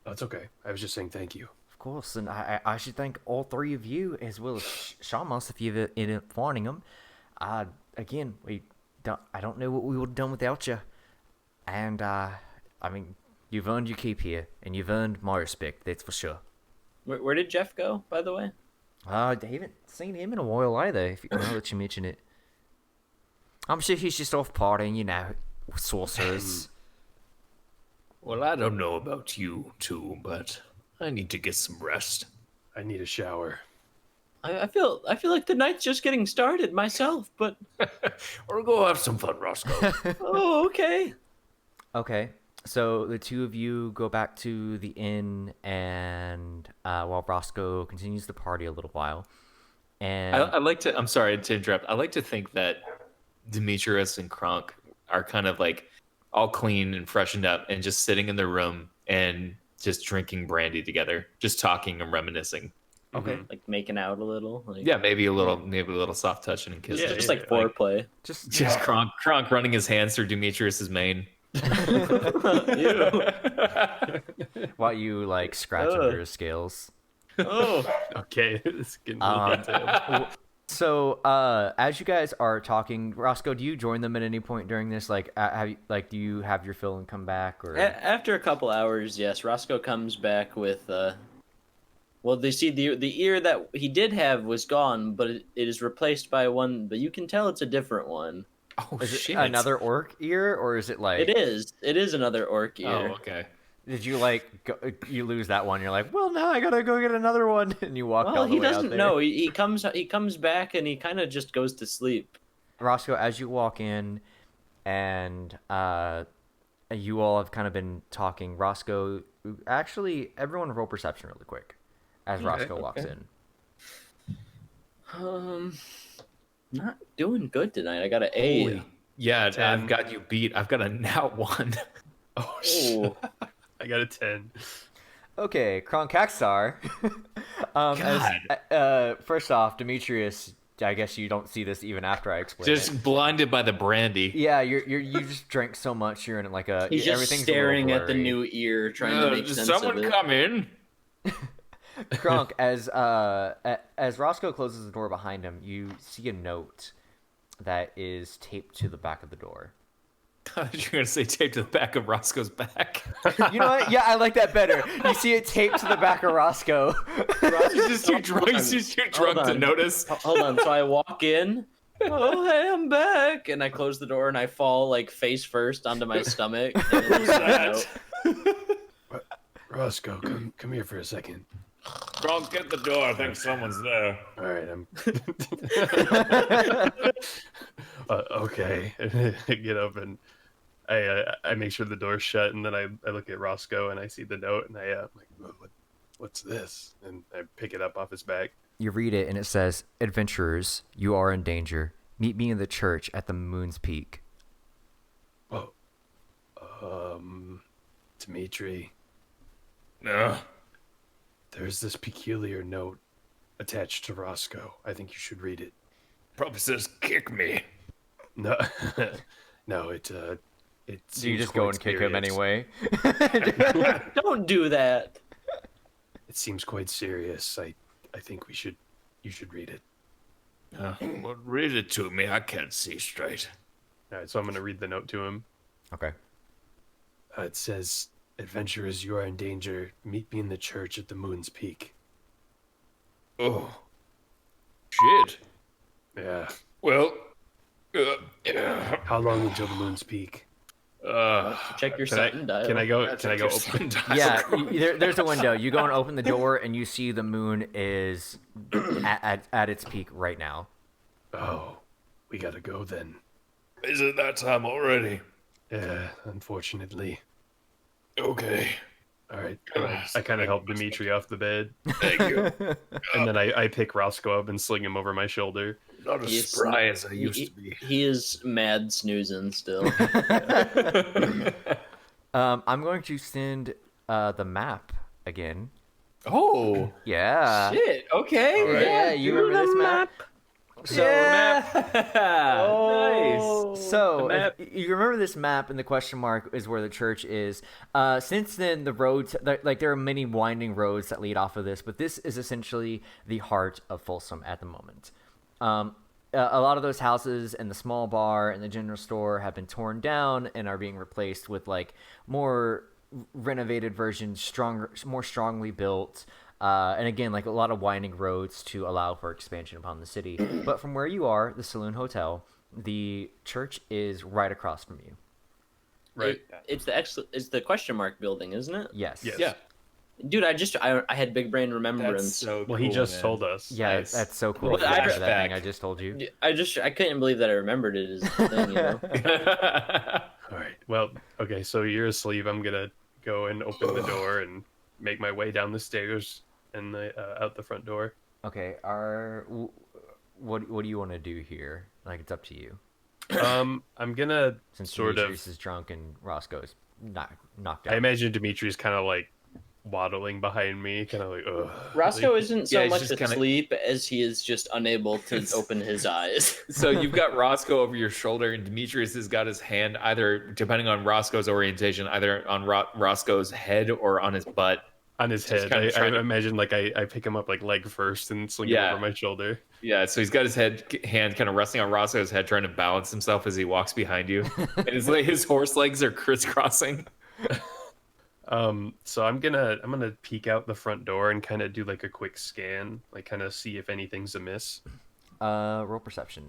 That's okay. I was just saying thank you. Of course, and I should thank all three of you as well as Shamos if you've ended up finding them. Again, I don't know what we would have done without you, and I mean, you've earned your keep here, and you've earned my respect. That's for sure. Where did Jeff go, by the way? I haven't seen him in a while either. If you now that you mention it, I'm sure he's just off partying, you know, with sorcerers. Well, I don't know about you two, but I need to get some rest. I need a shower. I feel like the night's just getting started myself, but Or go have some fun, Roscoe. oh, okay. Okay, so the two of you go back to the inn, and while Roscoe continues the party a little while, and I like to. I'm sorry to interrupt. I like to think that Demetrius and Kronk are kind of like all clean and freshened up, and just sitting in their room and just drinking brandy together, just talking and reminiscing. okay, Like making out a little. Like, Yeah, maybe a little soft touching and kissing. just like foreplay. just Kronk running his hands through Demetrius's mane. Ew. while you like scratch Ugh. under his scales. Oh, Okay, this is getting a little detailed. So, as you guys are talking, Roscoe, do you join them at any point during this? Like, do you have your fill and come back, or? after a couple hours, yes, Roscoe comes back with well, they see the ear that he did have was gone, but it is replaced by one. But you can tell it's a different one. Oh Is it shit! another orc ear, or is it like? It is another orc ear. Oh, okay. Did you you lose that one? You're like, well, now I gotta go get another one, and you walk. Well, all the he way out doesn't there. know. He comes back and he kind of just goes to sleep. Roscoe, as you walk in, and you all have kind of been talking. Roscoe, actually, everyone roll perception really quick, as Roscoe walks in. Not doing good tonight. I got an A. Holy. Yeah, 10. I've got you beat. I've got a nat 1. Oh shit! Oh. I got a 10. Okay, Kronkaxar. First off, Demetrius, I guess you don't see this even after I explain it. Just blinded by the brandy. Yeah, you just drank so much, you're in like a. He's just everything's a little staring at the blurry. new ear, trying to make Does sense someone of it. come in? Kronk, as Roscoe closes the door behind him, you see a note that is taped to the back of the door. I thought you were gonna say taped to the back of Roscoe's back. You know what? Yeah, I like that better. You see it taped to the back of Roscoe. He's just too drunk. He's just too drunk to on. notice. Hold on. So I walk in, Oh, hey, I'm back. And I close the door and I fall like face first onto my stomach. And Who's that? Roscoe, come here for a second. Don't get the door. I think someone's there. All right, I'm. Okay. I get up and I make sure the door's shut, and then I look at Roscoe and I see the note, and I'm like, what's this? And I pick it up off his back. You read it, and it says, "Adventurers, you are in danger. Meet me in the church at the moon's peak." Oh, Dimitri, No. there's this peculiar note attached to Roscoe. I think you should read it. Probably says kick me. No, no, it Do you seems just go quite and kick him serious. anyway? Don't do that. It seems quite serious. I think you should read it. Well, read it to me. I can't see straight. All right, so I'm going to read the note to him. Okay. It says, "Adventurers, you are in danger. Meet me in the church at the moon's peak." Oh. Shit. Yeah. Well. How long until the moon's peak? Check your Can I, sun dial. can I go? Can I go open? Yeah, there's a window. You go and open the door, and you see the moon is at its peak right now. Oh, we gotta go then. Is it that time already? Yeah, unfortunately. Okay. All right. I kind of help Dimitri off the bed, Thank you. and then I pick Roscoe up and sling him over my shoulder. Not as He's- spry as I used to be. He is mad snoozing still. I'm going to send the map again. Oh, Yeah. Shit. Okay. All right. Yeah, you remember this map? So, Oh, So, the map. if you remember this map, and the question mark is where the church is. Since then, the roads, like there are many winding roads that lead off of this, but this is essentially the heart of Folsom at the moment. A lot of those houses and the small bar and the general store have been torn down and are being replaced with like more renovated versions, stronger, more strongly built. And again, like a lot of winding roads to allow for expansion upon the city. But from where you are, the Saloon Hotel, the church is right across from you. Right. It's the question mark building, isn't it? Yes. Yes. yeah. Dude, I had big brain remembrance. That's so Well, he cool, just man. told us. Yeah, Nice. that's so cool. Well, You remember that flashback. thing I just told you. I couldn't believe that I remembered it as a thing, you know. All right. Well, okay. So you're asleep. I'm gonna go and open the door and make my way down the stairs and out the front door. Okay. What do you want to do here? Like, it's up to you. I'm gonna Since sort Demetrius of. is drunk and Roscoe's knocked out. I imagine Dimitri's kind of like waddling behind me, kind of like, ugh. Roscoe isn't so Yeah, he's much just kinda- asleep as he is just unable to open his eyes. So you've got Roscoe over your shoulder, and Demetrius has got his hand either, depending on Roscoe's orientation, either on Roscoe's head or on his butt. On his Just head. kinda I trying to- imagine like I pick him up like leg first and sling him Yeah. over my shoulder. Yeah, so he's got his hand kind of resting on Roscoe's head, trying to balance himself as he walks behind you. And his horse legs are crisscrossing. So I'm gonna peek out the front door and kind of do like a quick scan, like kind of see if anything's amiss. Roll perception.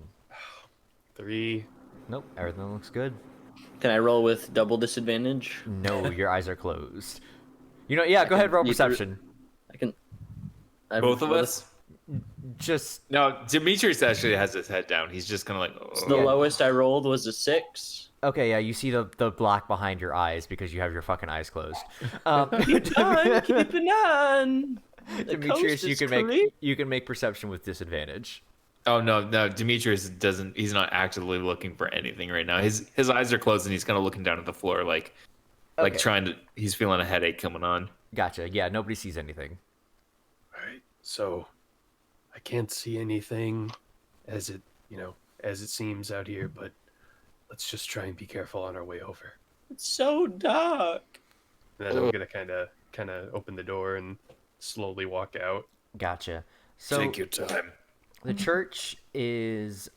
3. Nope, everything looks good. Can I roll with double disadvantage? No, your eyes are closed. You know, yeah, go ahead, roll you through- perception. I can. Both of us? Just No, Demetrius actually has his head down. He's just kind of like, The oh. lowest I rolled was a 6. okay, yeah, you see the black behind your eyes because you have your fucking eyes closed. Keep on. The Demetrius, coast you is can creepy. make perception with disadvantage. Oh no, Demetrius doesn't. He's not actively looking for anything right now. His eyes are closed and he's kind of looking down at the floor, like Okay. trying to. He's feeling a headache coming on. Gotcha. Yeah, nobody sees anything. All right. So I can't see anything as it seems out here, but let's just try and be careful on our way over. It's so dark. And then I'm gonna kind of open the door and slowly walk out. Gotcha. So Take your time. the church is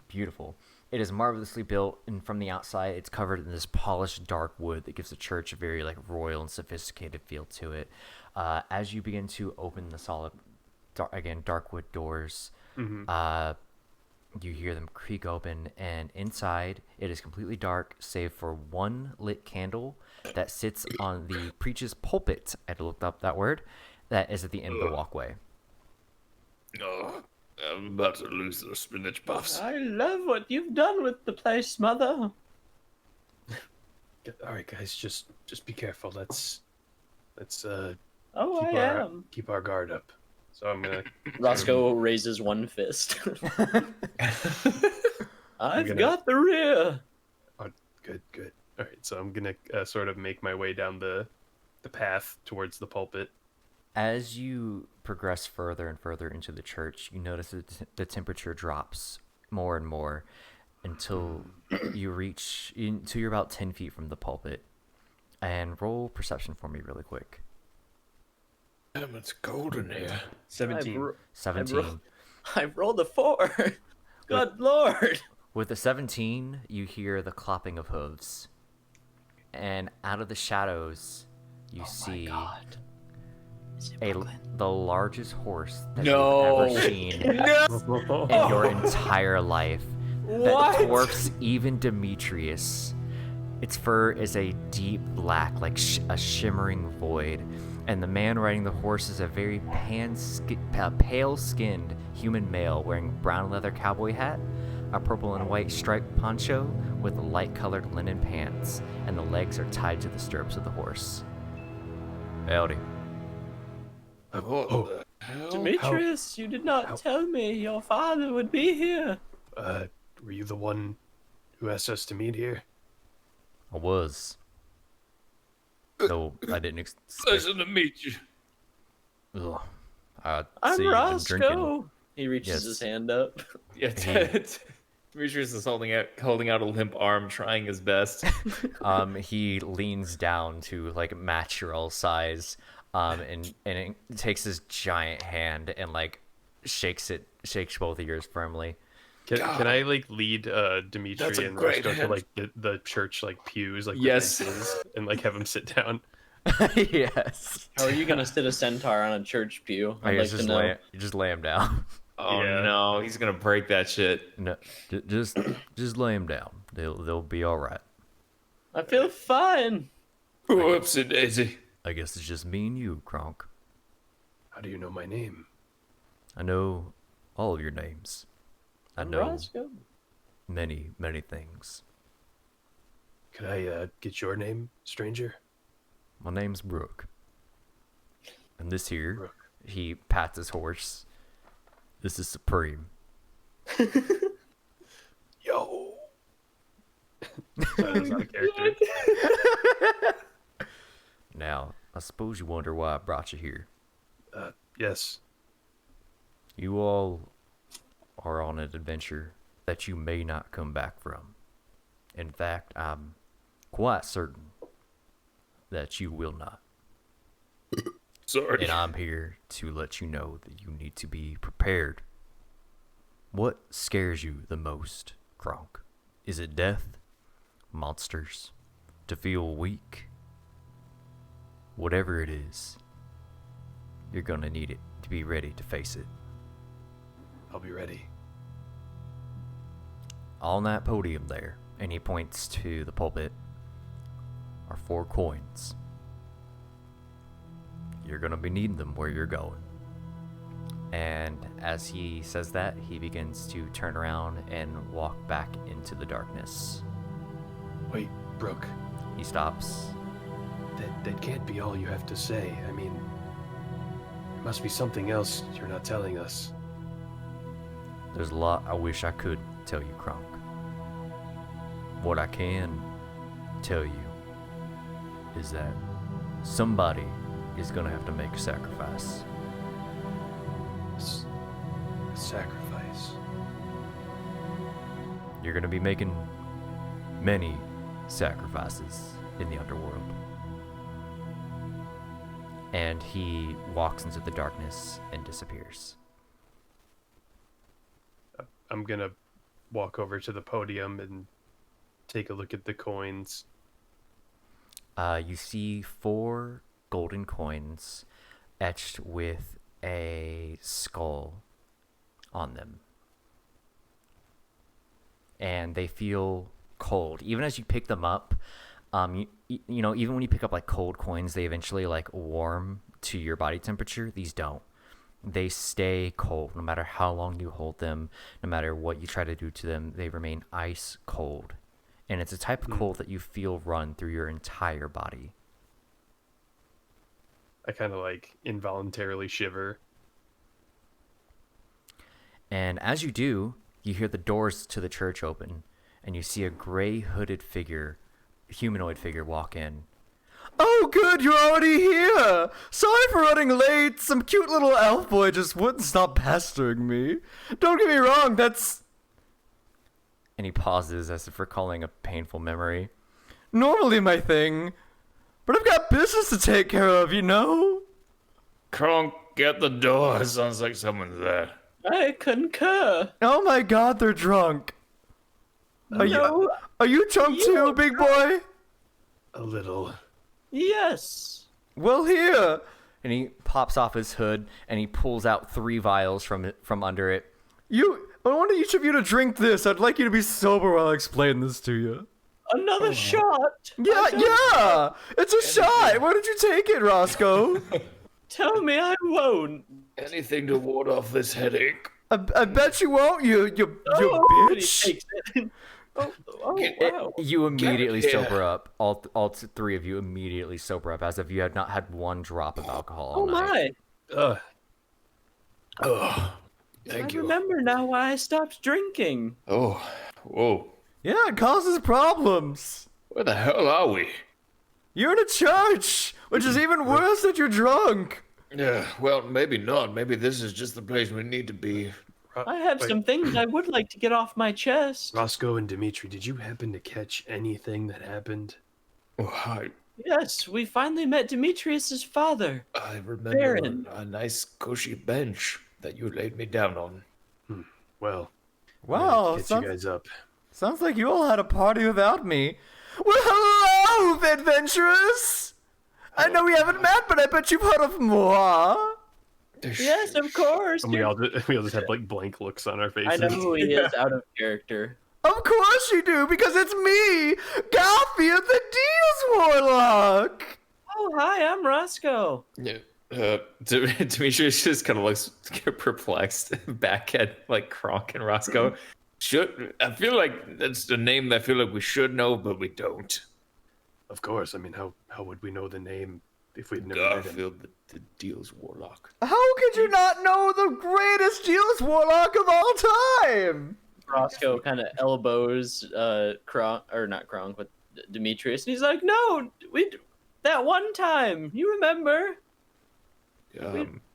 beautiful. It is marvelously built, and from the outside, it's covered in this polished dark wood that gives the church a very like royal and sophisticated feel to it. As you begin to open the solid, dark wood doors, You hear them creak open, and inside it is completely dark, save for one lit candle that sits on the preacher's pulpit. I had to look up that word. That is at the end of the walkway. Oh, I'm about to lose those spinach puffs. I love what you've done with the place, Mother. All right, guys, just be careful. Let's Oh, I am. keep our guard up. So I'm gonna. Roscoe raises one fist. I've gonna- got the rear. Oh, good. All right, so I'm gonna sort of make my way down the path towards the pulpit. As you progress further and further into the church, you notice that the temperature drops more and more until you're about 10 feet from the pulpit. And roll perception for me really quick. Damn, it's cold in here. 17. 17. I've rolled a 4. Good lord. With the 17, you hear the clopping of hooves. And out of the shadows, you see the largest horse that you've ever seen in your entire life. What? That dwarfs even Demetrius. Its fur is a deep black, like a shimmering void. And the man riding the horse is a very pale-skinned human male wearing brown leather cowboy hat, a purple and white striped poncho with light-colored linen pants, and the legs are tied to the stirrups of the horse. Howdy. What the hell? Demetrius, you did not tell me your father would be here. Were you the one who asked us to meet here? I was. No, I didn't expect. Pleasure to meet you. Ugh. I'm see you've been drinking. Roscoe. He reaches Yes. his hand up. Yeah, Demetrius is holding out a limp arm, trying his best. He leans down to like match your all size, and it takes his giant hand and like shakes both of yours firmly. Can I like lead Dimitri That's a and great Roscoe to hand. like the church like pews like the Yes. benches, and like have them sit down? Yes. How are you gonna sit a centaur on a church pew? I'd like to know. You just lay him down. Oh Yeah. no, he's gonna break that shit. No, just lay him down. They'll be all right. I feel fine. Whoopsie daisy. I guess it's just me and you, Kronk. How do you know my name? I know all of your names. I I'm know Roscoe. many things. Could I get your name, stranger? My name's Brooke. And this here, Brooke. he pats his horse. This is Supreme. Yo. That's not a character. Now, I suppose you wonder why I brought you here. Yes. You all are on an adventure that you may not come back from. In fact, I'm quite certain that you will not. Sorry. And I'm here to let you know that you need to be prepared. What scares you the most, Kronk? Is it death? Monsters? To feel weak? Whatever it is, you're gonna need it to be ready to face it. I'll be ready. On that podium there, and he points to the pulpit, are 4 coins. You're gonna be needing them where you're going. And as he says that, he begins to turn around and walk back into the darkness. Wait, Brooke. He stops. That can't be all you have to say. I mean, there must be something else you're not telling us. There's a lot I wish I could tell you, Kronk. What I can tell you is that somebody is gonna have to make a sacrifice. A sacrifice. You're gonna be making many sacrifices in the underworld. And he walks into the darkness and disappears. I'm gonna walk over to the podium and take a look at the coins. You see 4 golden coins etched with a skull on them. And they feel cold. Even as you pick them up, you know, even when you pick up like cold coins, they eventually like warm to your body temperature. These don't. They stay cold no matter how long you hold them, no matter what you try to do to them. They remain ice cold. And it's a type of cold that you feel run through your entire body. I kind of like involuntarily shiver. And as you do, you hear the doors to the church open, and you see a gray hooded figure, humanoid figure, walk in. Oh, good, you're already here! Sorry for running late. Some cute little elf boy just wouldn't stop pestering me. Don't get me wrong, that's... And he pauses as if recalling a painful memory. Normally my thing, but I've got business to take care of, you know? Kronk, get the door. Sounds like someone's there. I concur. Oh my god, they're drunk. Are you drunk too, big boy? A little. Yes. Well, here. And he pops off his hood and he pulls out 3 vials from under it. I want each of you to drink this. I'd like you to be sober while I explain this to you. Another shot. Yeah. It's a shot. Why did you take it, Roscoe? Tell me I won't. Anything to ward off this headache. I bet you won't, you Oh, and he bitch. takes it. Oh, wow. You immediately Get sober up. All 3 of you immediately sober up, as if you had not had 1 drop of alcohol all Oh night. my. Ugh. Oh, thank I you. remember now why I stopped drinking. Oh, whoa. Yeah, it causes problems. Where the hell are we? You're in a church, which is even worse that you're drunk. Yeah, well, maybe not. Maybe this is just the place we need to be. I have some things I would like to get off my chest. Roscoe and Dimitri, did you happen to catch anything that happened? Oh, Yes, we finally met Demetrius's father. I remember Baron. a nice cushy bench that you laid me down on. Well, Wow, get you guys up. sounds like you all had a party without me. Well, hello, adventurers! I know we haven't met, but I bet you've heard of moi. Yes, of course. And we all just have like blank looks on our faces. I know who he is out of character. Of course you do, because it's me, Garfield the Deals Warlock. Oh, hi, I'm Roscoe. Yeah. Demetrius just kind of looks perplexed back at like Kronk and Roscoe. I feel like that's the name that I feel like we should know, but we don't. Of course. I mean, how would we know the name if we'd never met him? Garfield the Deals Warlock. How could you not know the greatest Deals Warlock of all time? Roscoe kind of elbows Kronk, or not Kronk, but Demetrius, and he's like, "No, that one time, you remember?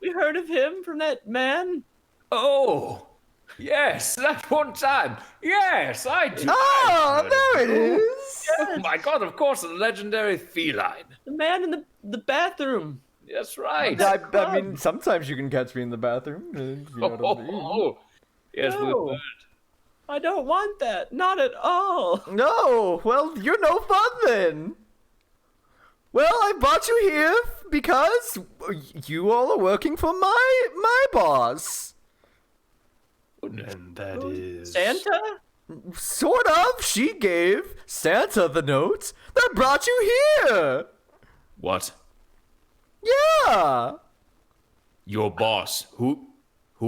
We heard of him from that man." Oh, yes, that one time. Yes, I do. Oh, there it is. Oh my god, of course, the legendary feline. The man in the bathroom. That's right. I mean, sometimes you can catch me in the bathroom. If you know what I mean. Oh, yes, No. we've heard. I don't want that. Not at all. No, well, you're no fun then. Well, I brought you here because you all are working for my boss. And that is Santa? Sort of. She gave Santa the note that brought you here. What? Yeah. Your boss? Who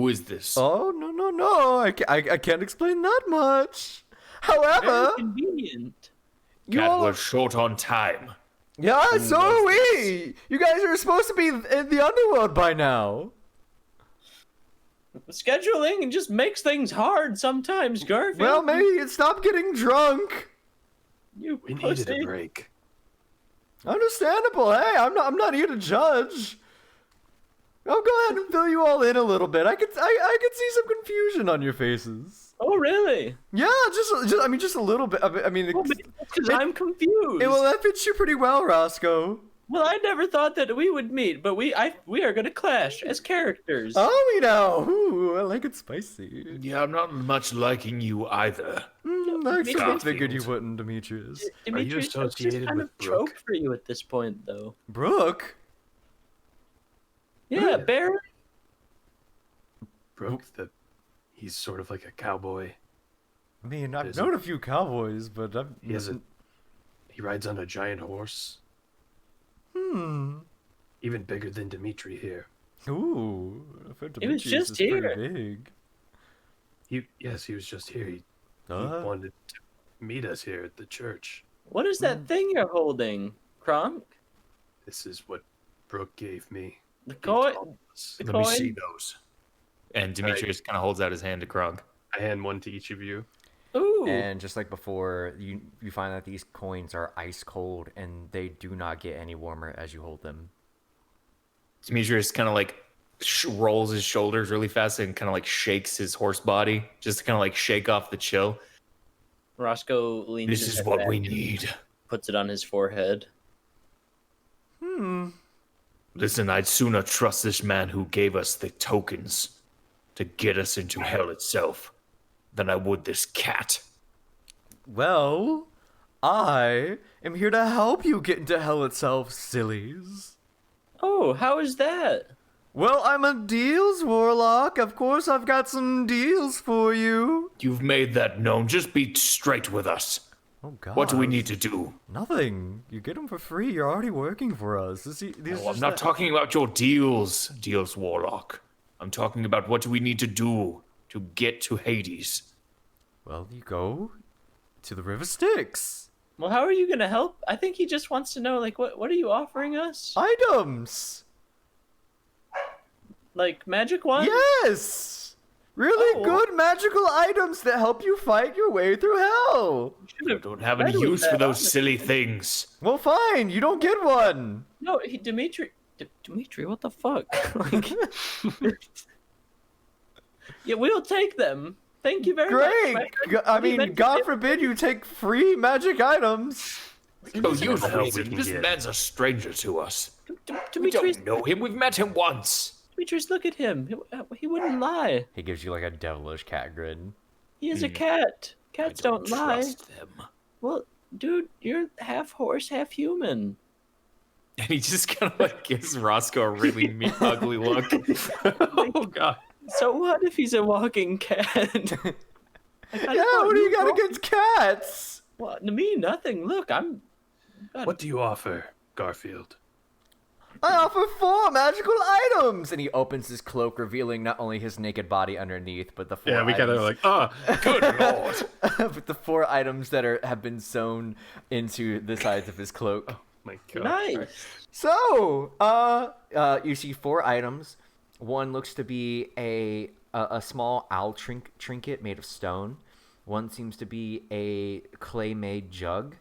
is this? Oh, no. I can't explain that much. However, Very convenient. you God, all... we're short on time. Yeah, so are we. You guys are supposed to be in the underworld by now. Scheduling just makes things hard sometimes, Garfield. Well, maybe you'd stop getting drunk. You we pussy. needed a break. Understandable. Hey, I'm not here to judge. I'll go ahead and fill you all in a little bit. I could see some confusion on your faces. Oh, really? Yeah, just a little bit. I mean, Because I'm confused. well, that fits you pretty well, Roscoe. Well, I never thought that we would meet, but we are going to clash as characters. Oh, we know. Ooh, I like it spicy. Yeah, I'm not much liking you either. I figured you wouldn't, Demetrius. Demetrius, that's just associated kind with of trope Brooke? for you at this point, though. Brooke? Yeah, Baron. Brooke, the He's sort of like a cowboy. I mean, I've known a few cowboys, but He rides on a giant horse. Hmm. Even bigger than Dimitri here. Ooh. He was just here. Big. He was just here. He wanted to meet us here at the church. What is that thing you're holding, Kronk? This is what Brooke gave me. The coin? Let me see those. And Demetrius kind of holds out his hand to Krog. I hand one to each of you. Ooh. And just like before, you find that these coins are ice cold, and they do not get any warmer as you hold them. Demetrius kind of like rolls his shoulders really fast and kind of like shakes his horse body just to kind of like shake off the chill. Roscoe leans This his is head what back we and need. puts it on his forehead. Listen, I'd sooner trust this man who gave us the tokens to get us into hell itself than I would this cat. Well, I am here to help you get into hell itself, sillies. Oh, how is that? Well, I'm a deals warlock. Of course, I've got some deals for you. You've made that known. Just be straight with us. Oh, God. What do we need to do? Nothing. You get them for free. You're already working for us. No, I'm not talking about your deals, Warlock. I'm talking about what do we need to do to get to Hades. Well, you go to the River Styx. Well, how are you gonna help? I think he just wants to know, like, what are you offering us? Items. Like magic ones? Yes. Really good magical items that help you fight your way through hell. I don't have any use for those silly things. Well, fine. You don't get one. No, Dimitri, what the fuck? Like, yeah, we'll take them. Thank you very much. Great. I mean, God forbid you take free magic items. No use the hell we reason. can This get. man's a stranger to us. We Dimitri, don't know him. We've met him once. Demetrius, look at him. He wouldn't lie. He gives you like a devilish cat grin. He is a cat. Cats I don't lie. trust them. Well, dude, you're half horse, half human. And he just kind of like gives Roscoe a really ugly look. Oh, God. So what if he's a walking cat? Yeah, what do you got against cats? Well, to me, nothing. Look, God. What do you offer, Garfield? I offer 4 magical items! And he opens his cloak, revealing not only his naked body underneath, but the 4 Yeah, we kind of items. like, good lord. But the 4 items that have been sewn into the sides of his cloak. My God. Nice. So, you see 4 items. One looks to be a small owl trinket made of stone. One seems to be a clay-made jug.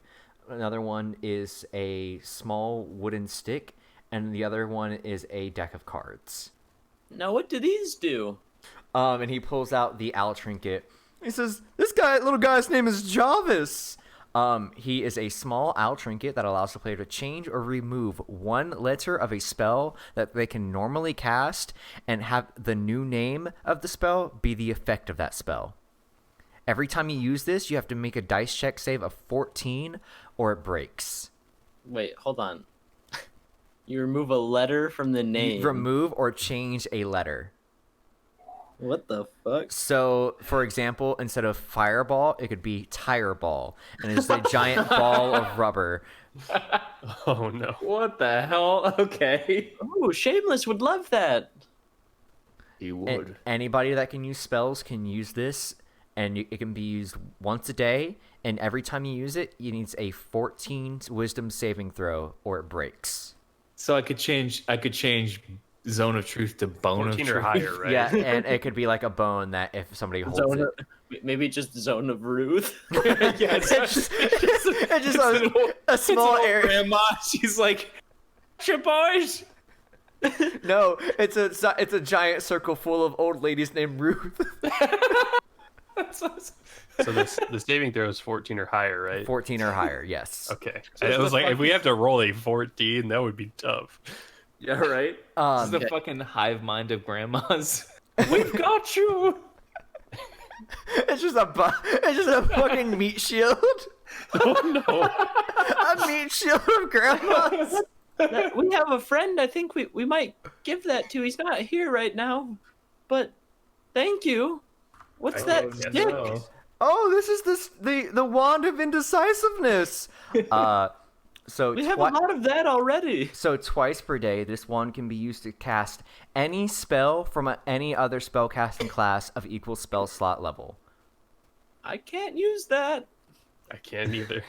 Another one is a small wooden stick. And the other one is a deck of cards. Now, what do these do? And he pulls out the owl trinket. He says, "This little guy's name is Jarvis. He is a small owl trinket that allows the player to change or remove 1 letter of a spell that they can normally cast and have the new name of the spell be the effect of that spell. Every time you use this, you have to make a dice check save of 14 or it breaks." Wait, hold on. You remove a letter from the name. You remove or change a letter. What the fuck? So, for example, instead of fireball, it could be tire ball, and it's a giant ball of rubber. Oh, no. What the hell? Okay. Oh, Shameless would love that. He And would. anybody that can use spells can use this, and it can be used once a day, and every time you use it, it needs a 14 wisdom saving throw, or it breaks. So I could change Zone of Truth to Bone of 14 Truth. or higher, right? Yeah, and it could be like a bone that if somebody holds Zone it. of, maybe just Zone of Ruth. Yeah, it's just a small area. Grandma, she's like, "Your boys." No, it's a giant circle full of old ladies named Ruth. So the saving throw is 14 or higher, right? 14 or higher, yes. Okay. And it was like, if we have to roll a 14, that would be tough. Yeah, right. This is the fucking hive mind of grandmas. We've got you. It's just a fucking meat shield. Oh, no. A meat shield of grandmas. We have a friend I think we might give that to. He's not here right now, but thank you. What's that stick? Oh, this is the wand of indecisiveness. So We have a lot of that already. So twice per day, this wand can be used to cast any spell from any other spellcasting class of equal spell slot level. I can't use that. I can't either.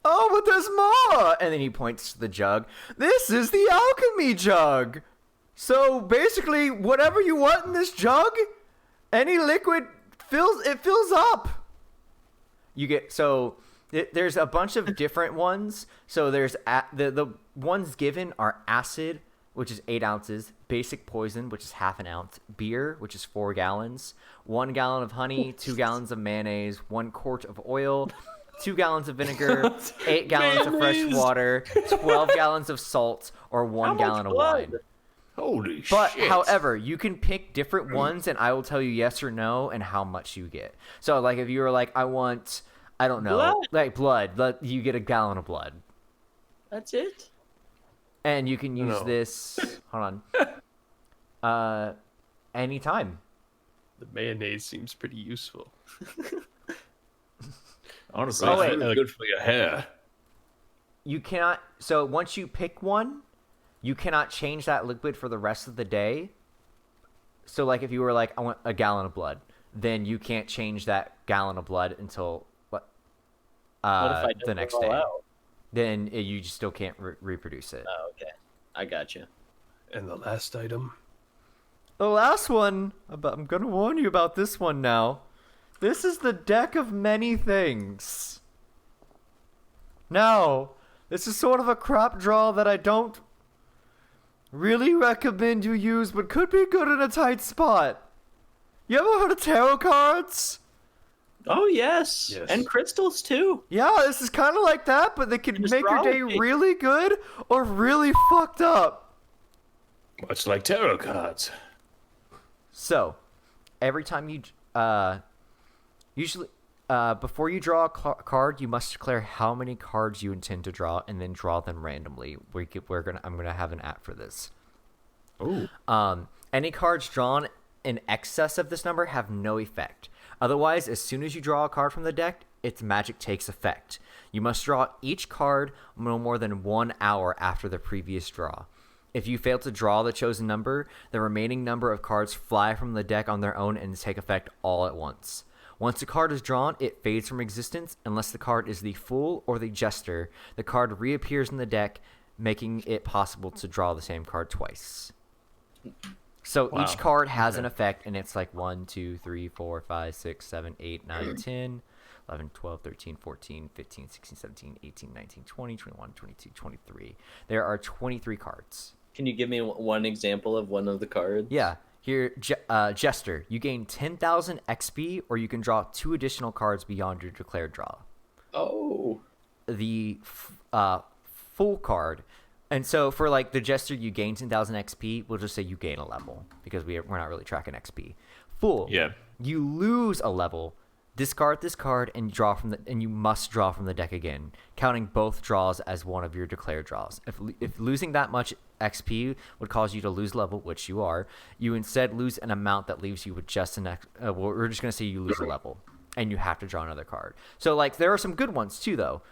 Oh, but there's more! And then he points to the jug. This is the alchemy jug! So basically, whatever you want in this jug, any liquid fills up. You get there's a bunch of different ones. So there's the ones given are acid, which is 8 ounces, basic poison, which is half an ounce, beer, which is 4 gallons, 1 gallon of honey, 2 gallons of mayonnaise, 1 quart of oil, 2 gallons of vinegar, 8 gallons of fresh water, 12 gallons of salt, or 1 gallon of wine. Holy But, shit. however, you can pick different ones, and I will tell you yes or no and how much you get. So, like, if you were like, I want, I don't know, like blood, you get a gallon of blood. That's it? And you can use this, hold on, anytime. The mayonnaise seems pretty useful. Honestly, it's good for your hair. You cannot, so once you pick one, you cannot change that liquid for the rest of the day. So, like, if you were like, I want a gallon of blood, then you can't change that gallon of blood until what if I the next all day. Out? Then you just still can't reproduce it. Oh, okay. I got you. And the last item? The last one, I'm going to warn you about this one now. This is the deck of many things. Now, this is sort of a crap draw that I don't really recommend you use, but could be good in a tight spot. You ever heard of tarot cards? Oh, yes. And crystals, too. Yeah, this is kind of like that, but they can make your day astrology. really good or really fucked up. Much like tarot cards. So, every time you, usually, before you draw a card, you must declare how many cards you intend to draw, and then draw them randomly. I'm gonna have an app for this. Ooh. Any cards drawn in excess of this number have no effect. Otherwise, as soon as you draw a card from the deck, its magic takes effect. You must draw each card no more than 1 hour after the previous draw. If you fail to draw the chosen number, the remaining number of cards fly from the deck on their own and take effect all at once. Once a card is drawn, it fades from existence unless the card is the Fool or the Jester. The card reappears in the deck, making it possible to draw the same card twice. So each card has an effect, and it's like 1, 2, 3, 4, 5, 6, 7, 8, 9, 10, 11, 12, 13, 14, 15, 16, 17, 18, 19, 20, 21, 22, 23. There are 23 cards. Can you give me one example of one of the cards? Yeah. Here, Jester, you gain 10,000 XP, or you can draw 2 additional cards beyond your declared draw. Oh. The Fool card. And so for like the Jester, you gain 10,000 XP. We'll just say you gain a level because we're not really tracking XP. Fool. Yeah. You lose a level. Discard this card and you must draw from the deck again, counting both draws as one of your declared draws. If losing that much XP would cause you to lose level, which you are, you instead lose an amount that leaves you with just we're just gonna say you lose a level, and you have to draw another card. So like there are some good ones too, though.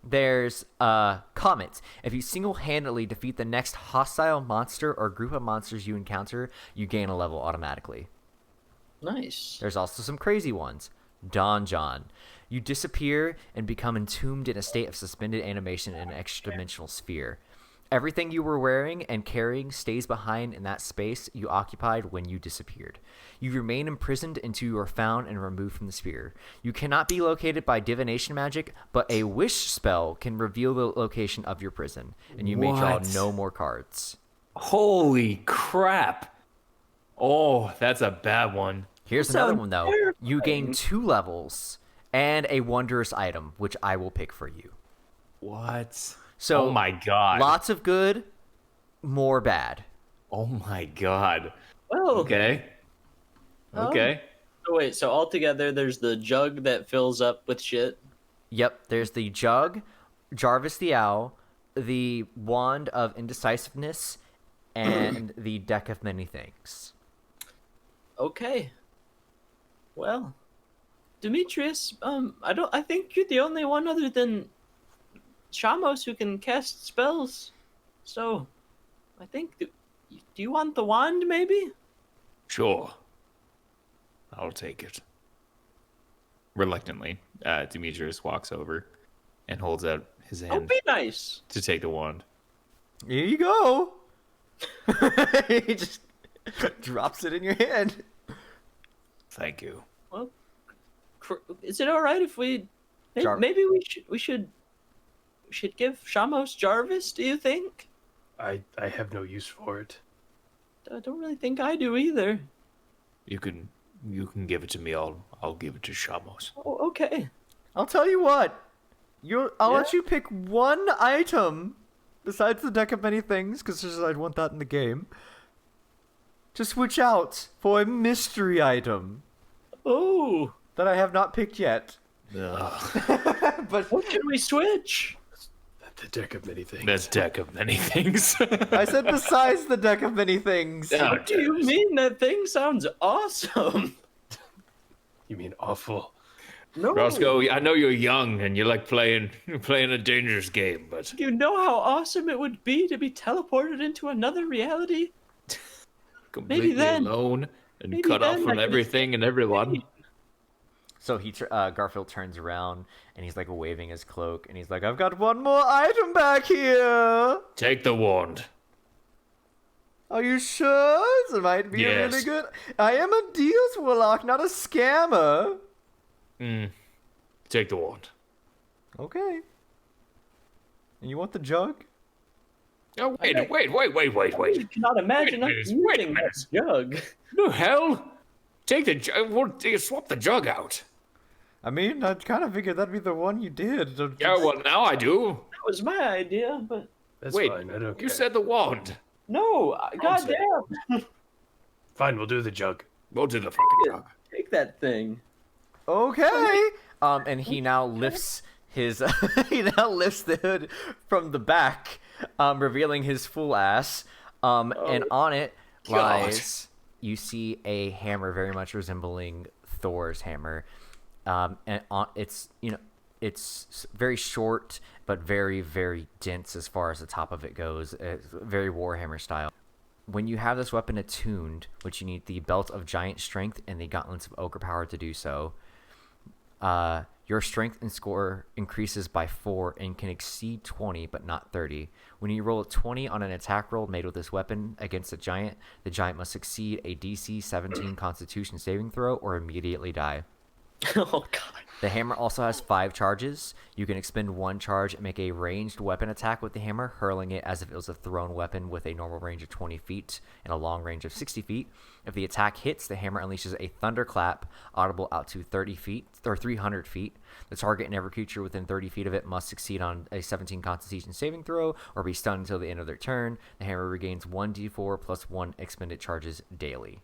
There's Comet. If you single-handedly defeat the next hostile monster or group of monsters you encounter, you gain a level automatically. Nice. There's also some crazy ones. Donjon. You disappear and become entombed in a state of suspended animation in an extra-dimensional sphere. Everything you were wearing and carrying stays behind in that space you occupied when you disappeared. You remain imprisoned until you are found and removed from the sphere. You cannot be located by divination magic, but a wish spell can reveal the location of your prison, and you may draw no more cards. Holy crap. Oh, that's a bad one. Here's another one, though. You gain 2 levels and a wondrous item, which I will pick for you. What? So, oh my god. Lots of good, more bad. Oh my god. Well, Okay. Okay. So wait, so altogether there's the jug that fills up with shit. Yep, there's the jug, Jarvis the Owl, the wand of indecisiveness, and the deck of many things. Okay. Well, Demetrius, I think you're the only one other than Shamos who can cast spells. So, I think, do you want the wand, maybe? Sure. I'll take it. Reluctantly, Demetrius walks over and holds out his Oh, hand be nice. to take the wand. Here you go. He just drops it in your hand. Thank you. Well, is it all right if we maybe we should give Shamos Jarvis? Do you think? I have no use for it. I don't really think I do either. You can give it to me. I'll give it to Shamos. Oh, okay. I'll tell you what. I'll Yeah? let you pick one item besides the deck of many things, because I'd want that in the game, to switch out for a mystery item Oh, that I have not picked yet. Ugh. But what can we switch? The deck of many things. That's deck of many things. I said besides the deck of many things. Yeah. What do you mean? That thing sounds awesome. You mean awful? No, Roscoe, I know you're young and you like playing a dangerous game, but do you know how awesome it would be to be teleported into another reality? completely then- alone and maybe cut off then I from can- everything and everyone. So Garfield turns around and he's like waving his cloak and he's like, "I've got one more item back here. Take the wand. Are you sure? It might be a really Yes. good. I am a deals warlock, not a scammer." Take the wand. Okay. And you want the jug? Oh, wait. I cannot imagine us Wait a using minute. that jug. The hell? Take the jug. Well, swap the jug out. I mean, I kind of figured that'd be the one you did. Yeah, well, now I do. That was my idea, but That's Wait, fine. I don't care. you said the wand. no, say goddamn, Fine, we'll do the jug. We'll do the fucking jug. take that thing. Okay. And he now lifts his the hood from the back, revealing his full ass. And on it lies, you see a hammer very much resembling Thor's hammer. And it's very short but very, very dense as far as the top of it goes. It's very Warhammer style. When you have this weapon attuned, which you need the Belt of Giant Strength and the Gauntlets of Ogre Power to do so, your strength and score increases by 4 and can exceed 20 but not 30. When you roll a 20 on an attack roll made with this weapon against the giant must succeed a DC 17 Constitution saving throw or immediately die. Oh god. The hammer also has 5 charges. You can expend 1 charge and make a ranged weapon attack with the hammer, hurling it as if it was a thrown weapon with a normal range of 20 feet and a long range of 60 feet. If the attack hits, the hammer unleashes a thunderclap, audible out to 30 feet or 300 feet. The target and every creature within 30 feet of it must succeed on a 17 Constitution saving throw or be stunned until the end of their turn. The hammer regains 1d4 plus 1 expended charges daily.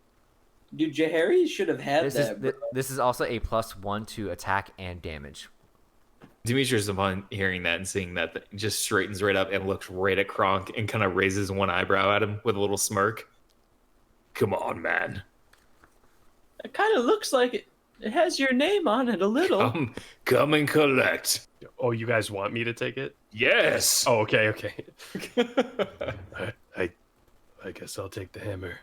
Dude, Jahari should have had that. Bro. This is also a +1 to attack and damage. Demetrius, upon hearing that and seeing that, just straightens right up and looks right at Kronk and kind of raises one eyebrow at him with a little smirk. Come on, man. It kind of looks like it has your name on it a little. Come and collect. Oh, you guys want me to take it? Yes. Oh, okay. I guess I'll take the hammer.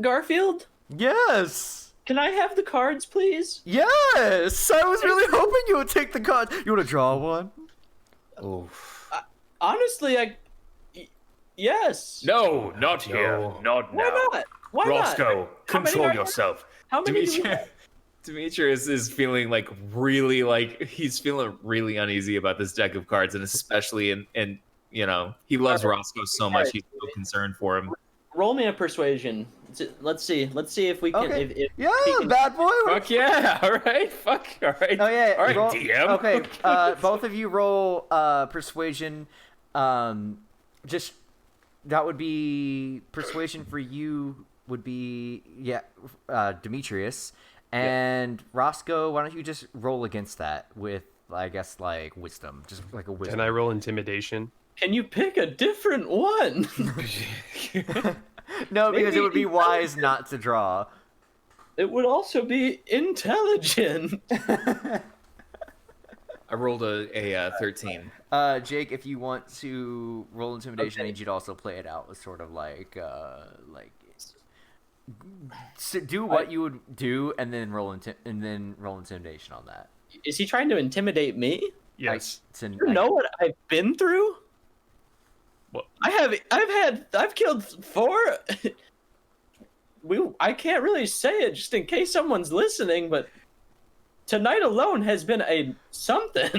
Garfield, Yes! can I have the cards, please? Yes! I was really hoping you would take the card. You want to draw one? Oh. Honestly, yes. No, not here. Not now. Why not? Why Roscoe, not? How many control are- yourself. How many do we Demetrius, have? Demetrius is feeling he's feeling really uneasy about this deck of cards, and especially in he loves Roscoe so much, he's so concerned for him. Roll me a persuasion. Let's see if we can. Okay. If Yeah, he can- bad boy. Fuck yeah! All right, fuck. All right. Oh yeah. All right, roll, DM. Okay. Both of you roll persuasion. Just that would be persuasion for you. Would be Demetrius and Roscoe. Why don't you just roll against that with I guess like wisdom, just like a wisdom. Can I roll intimidation? Can you pick a different one? No, because it would be Maybe- wise not to draw. it would also be intelligent. I rolled a 13. Jake, if you want to roll intimidation, I need you to also play it out with sort of so do what you would do, and then roll intimidation on that. Is he trying to intimidate me? Yes. You know what I've been through? What? I've killed 4. I can't really say it just in case someone's listening, but tonight alone has been a something.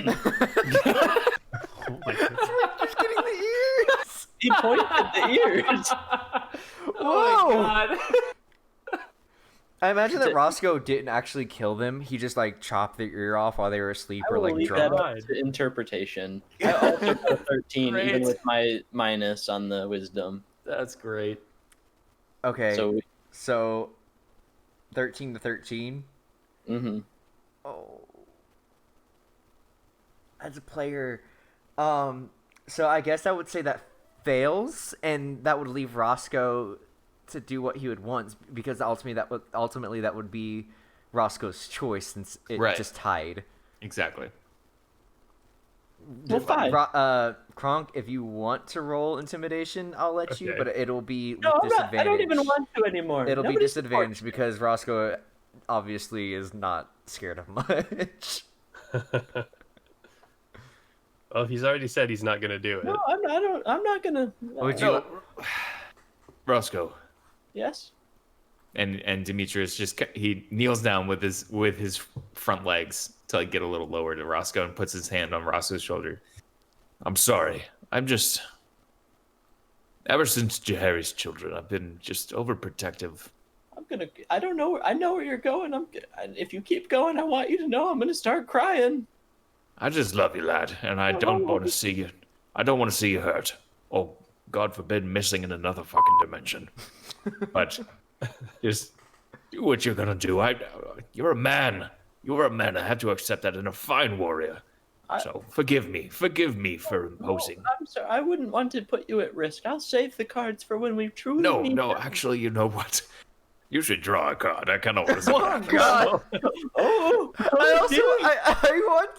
Oh my God. Just getting the ears. He pointed at the ears. Whoa! Oh my God. I imagine that Roscoe didn't actually kill them. He just like chopped their ear off while they were asleep I or will like leave that drunk. up to interpretation. I also got a 13, Great. even with my minus on the wisdom. That's great. Okay, So, so 13 to 13. mm-hmm. Oh, as a player, so I guess I would say that fails, and that would leave Roscoe to do what he would want, because ultimately that would be Roscoe's choice, since it Right. just tied. Exactly. Well, fine. Kronk, if you want to roll intimidation, I'll let you, Okay. but it'll be No, with I'm not, disadvantage. I don't even want to anymore. It'll be Nobody disadvantage supports because Roscoe obviously is not scared of much. Well, he's already said he's not gonna do it. me. No, I'm not gonna. Would you? No, Roscoe. Yes. and Demetrius he kneels down with his front legs to like get a little lower to Roscoe and puts his hand on Roscoe's shoulder. I'm sorry. I'm just. Ever since Jahari's children, I've been just overprotective. I don't know. I know where you're going. If you keep going, I want you to know I'm gonna start crying. I just love you, lad, and I don't want to see you. I don't want to see you hurt. Or, God forbid, missing in another fucking dimension. But just do what you're gonna do. You're a man. You're a man. I have to accept that, and a fine warrior. So forgive me. Forgive me for imposing. I'm sorry. I wouldn't want to put you at risk. I'll save the cards for when we truly No, need them. actually, you know what? You should draw a card. I kind of want to see Oh that. God! Oh, I also I want.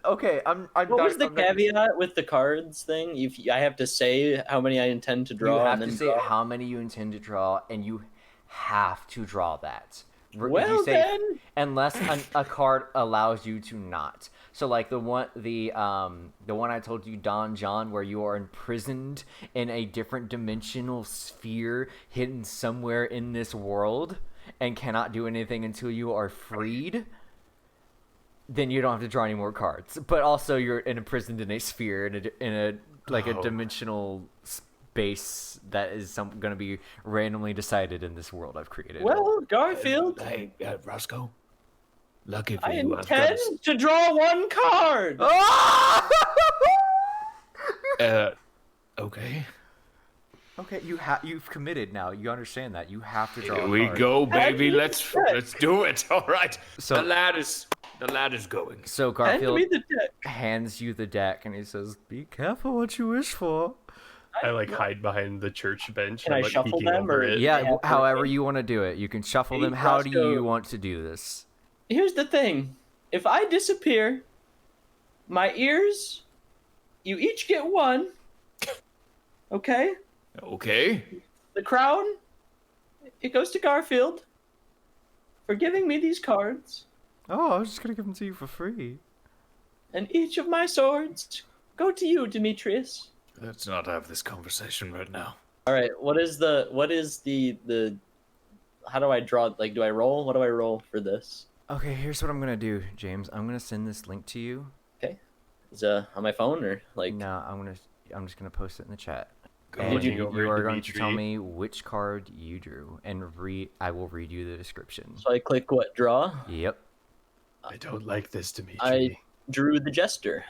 Okay, I'm. What was the I'm not- caveat with the cards thing? I have to say how many I intend to draw. You have and to then say draw. how many you intend to draw, and you have to draw that. If Well, you say, then. unless a card allows you to not. So like the one I told you, Don John, where you are imprisoned in a different dimensional sphere hidden somewhere in this world and cannot do anything until you are freed. Then you don't have to draw any more cards. But also you're imprisoned in a sphere in a a dimensional space that is going to be randomly decided in this world I've created. Well, Garfield, Hey, Roscoe. Lucky for I you, I've got intend to draw one card. okay. Okay, you've committed now. You understand that. You have to draw Here a we card. go, baby. Let's do it. All right. So- the lad is going. So Hand Garfield me the deck. hands you the deck and he says, "Be careful what you wish for." I like hide behind the church bench. Can and I I'm like shuffle peeking them, over or- it. Yeah, Yeah, however perfect. you want to do it. You can shuffle Hey, them. How do you Roscoe- want to do this? Here's the thing. If I disappear, my ears, you each get one. Okay? Okay. The crown, it goes to Garfield for giving me these cards. Oh, I was just gonna give them to you for free. And each of my swords go to you, Demetrius. Let's not have this conversation right now. All right, what is the how do I draw, like, do I roll? What do I roll for this? Okay, here's what I'm gonna do, James. I'm gonna send this link to you. Okay. Is on my phone or like No, I'm just gonna post it in the chat. Go And looking you over are at going to tell Dimitri. me which card you drew, and I will read you the description. so I click what, draw? Yep. I don't like this, Dimitri. I drew the jester.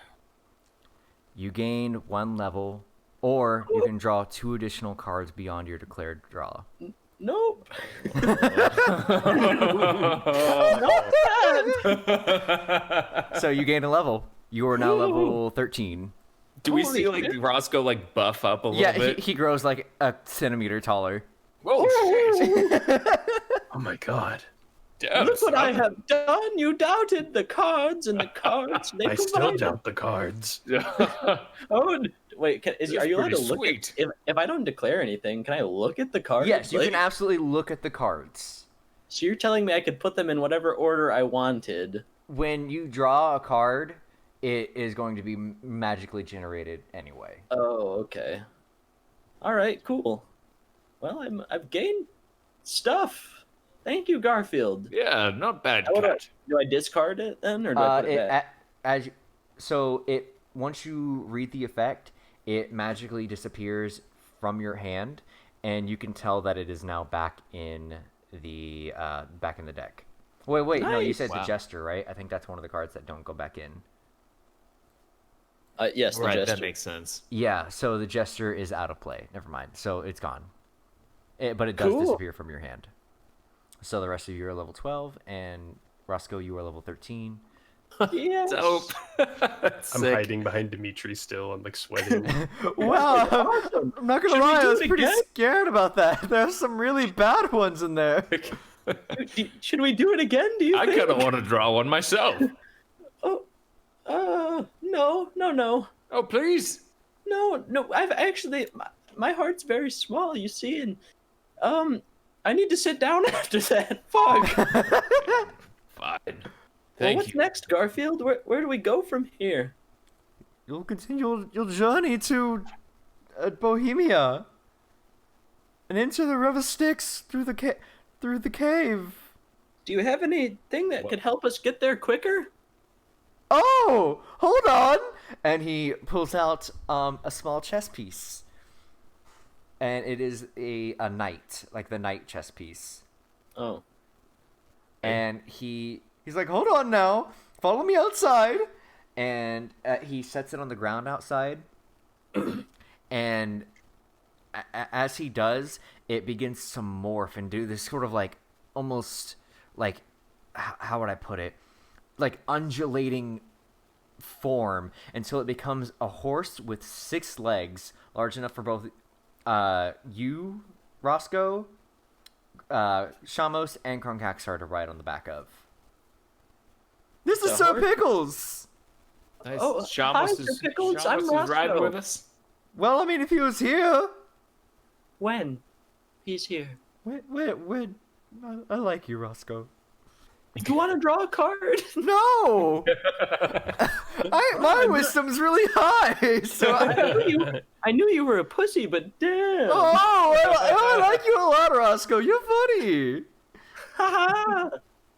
You gain 1 level, or you can draw 2 additional cards beyond your declared draw. Nope. So you gain a level. You are now level 13. Do we Holy see like shit. Roscoe like buff up a little Yeah, bit? he grows like a centimeter taller. Whoa, shit. Oh my god. Look what I have done. You doubted the cards, and the cards, they I still provided. doubt the cards. Oh, wait, are you allowed to pretty look sweet. at, if I don't declare anything, can I look at the cards? Yes, you Like, can absolutely look at the cards. So you're telling me I could put them in whatever order I wanted? When you draw a card, it is going to be magically generated anyway. Oh, okay. All right, cool. Well, I've gained stuff. Thank you, Garfield. Yeah, not bad, How cat. do I discard it then, or do I put it back? Once you read the effect, it magically disappears from your hand, and you can tell that it is now back in the deck. Wait, no, you Nice. said the Jester, right? I think that's one of the cards that don't go back in. Yes, the Right, Jester. that makes sense. Yeah, so the Jester is out of play. Never mind. So it's gone. But it does Cool. disappear from your hand. So the rest of you are level 12, and Roscoe, you are level 13. Yes. Dope. I'm hiding behind Dimitri still. I'm like sweating. Wow, Awesome. I'm not gonna Should we lie, I do was it pretty again? scared about that. There's some really bad ones in there. Should we do it again? Do you I think? kind of want to draw one myself. No. Oh, please. No. I've actually, my heart's very small, you see, and I need to sit down after that. Fuck. Fine. Well, Thank what's you. next, Garfield? Where do we go from here? You'll continue your journey to Bohemia and into the River Styx through the cave. Do you have anything that could help us get there quicker? Oh, hold on! And he pulls out a small chess piece, and it is a knight, like the knight chess piece. Oh. And he's like, hold on now, follow me outside. And he sets it on the ground outside. And as he does, it begins to morph and do this sort of like, almost like, how would I put it? Like undulating form until it becomes a horse with 6 legs, large enough for both you, Roscoe, Shamos, and Kronkaxar to ride on the back of. This is The Sir horse? Pickles! Nice. Oh, hi, Shamos Sir is, Pickles, I'm Shamos is riding Roscoe. with us. Well, I mean, if he was here... When? He's here. Wait. I like you, Roscoe. Do you want to draw a card? No! My wisdom's really high, so I knew you were a pussy, but damn. I like you a lot, Roscoe. You're funny. Haha.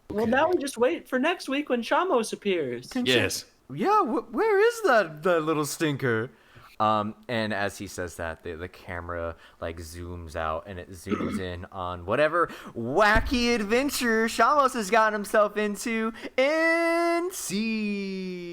Well, now we just wait for next week when Shamos appears. Yes. Yeah, where is that little stinker? And as he says that, the camera like zooms out and it zooms in on whatever wacky adventure Shamos has gotten himself into in sea.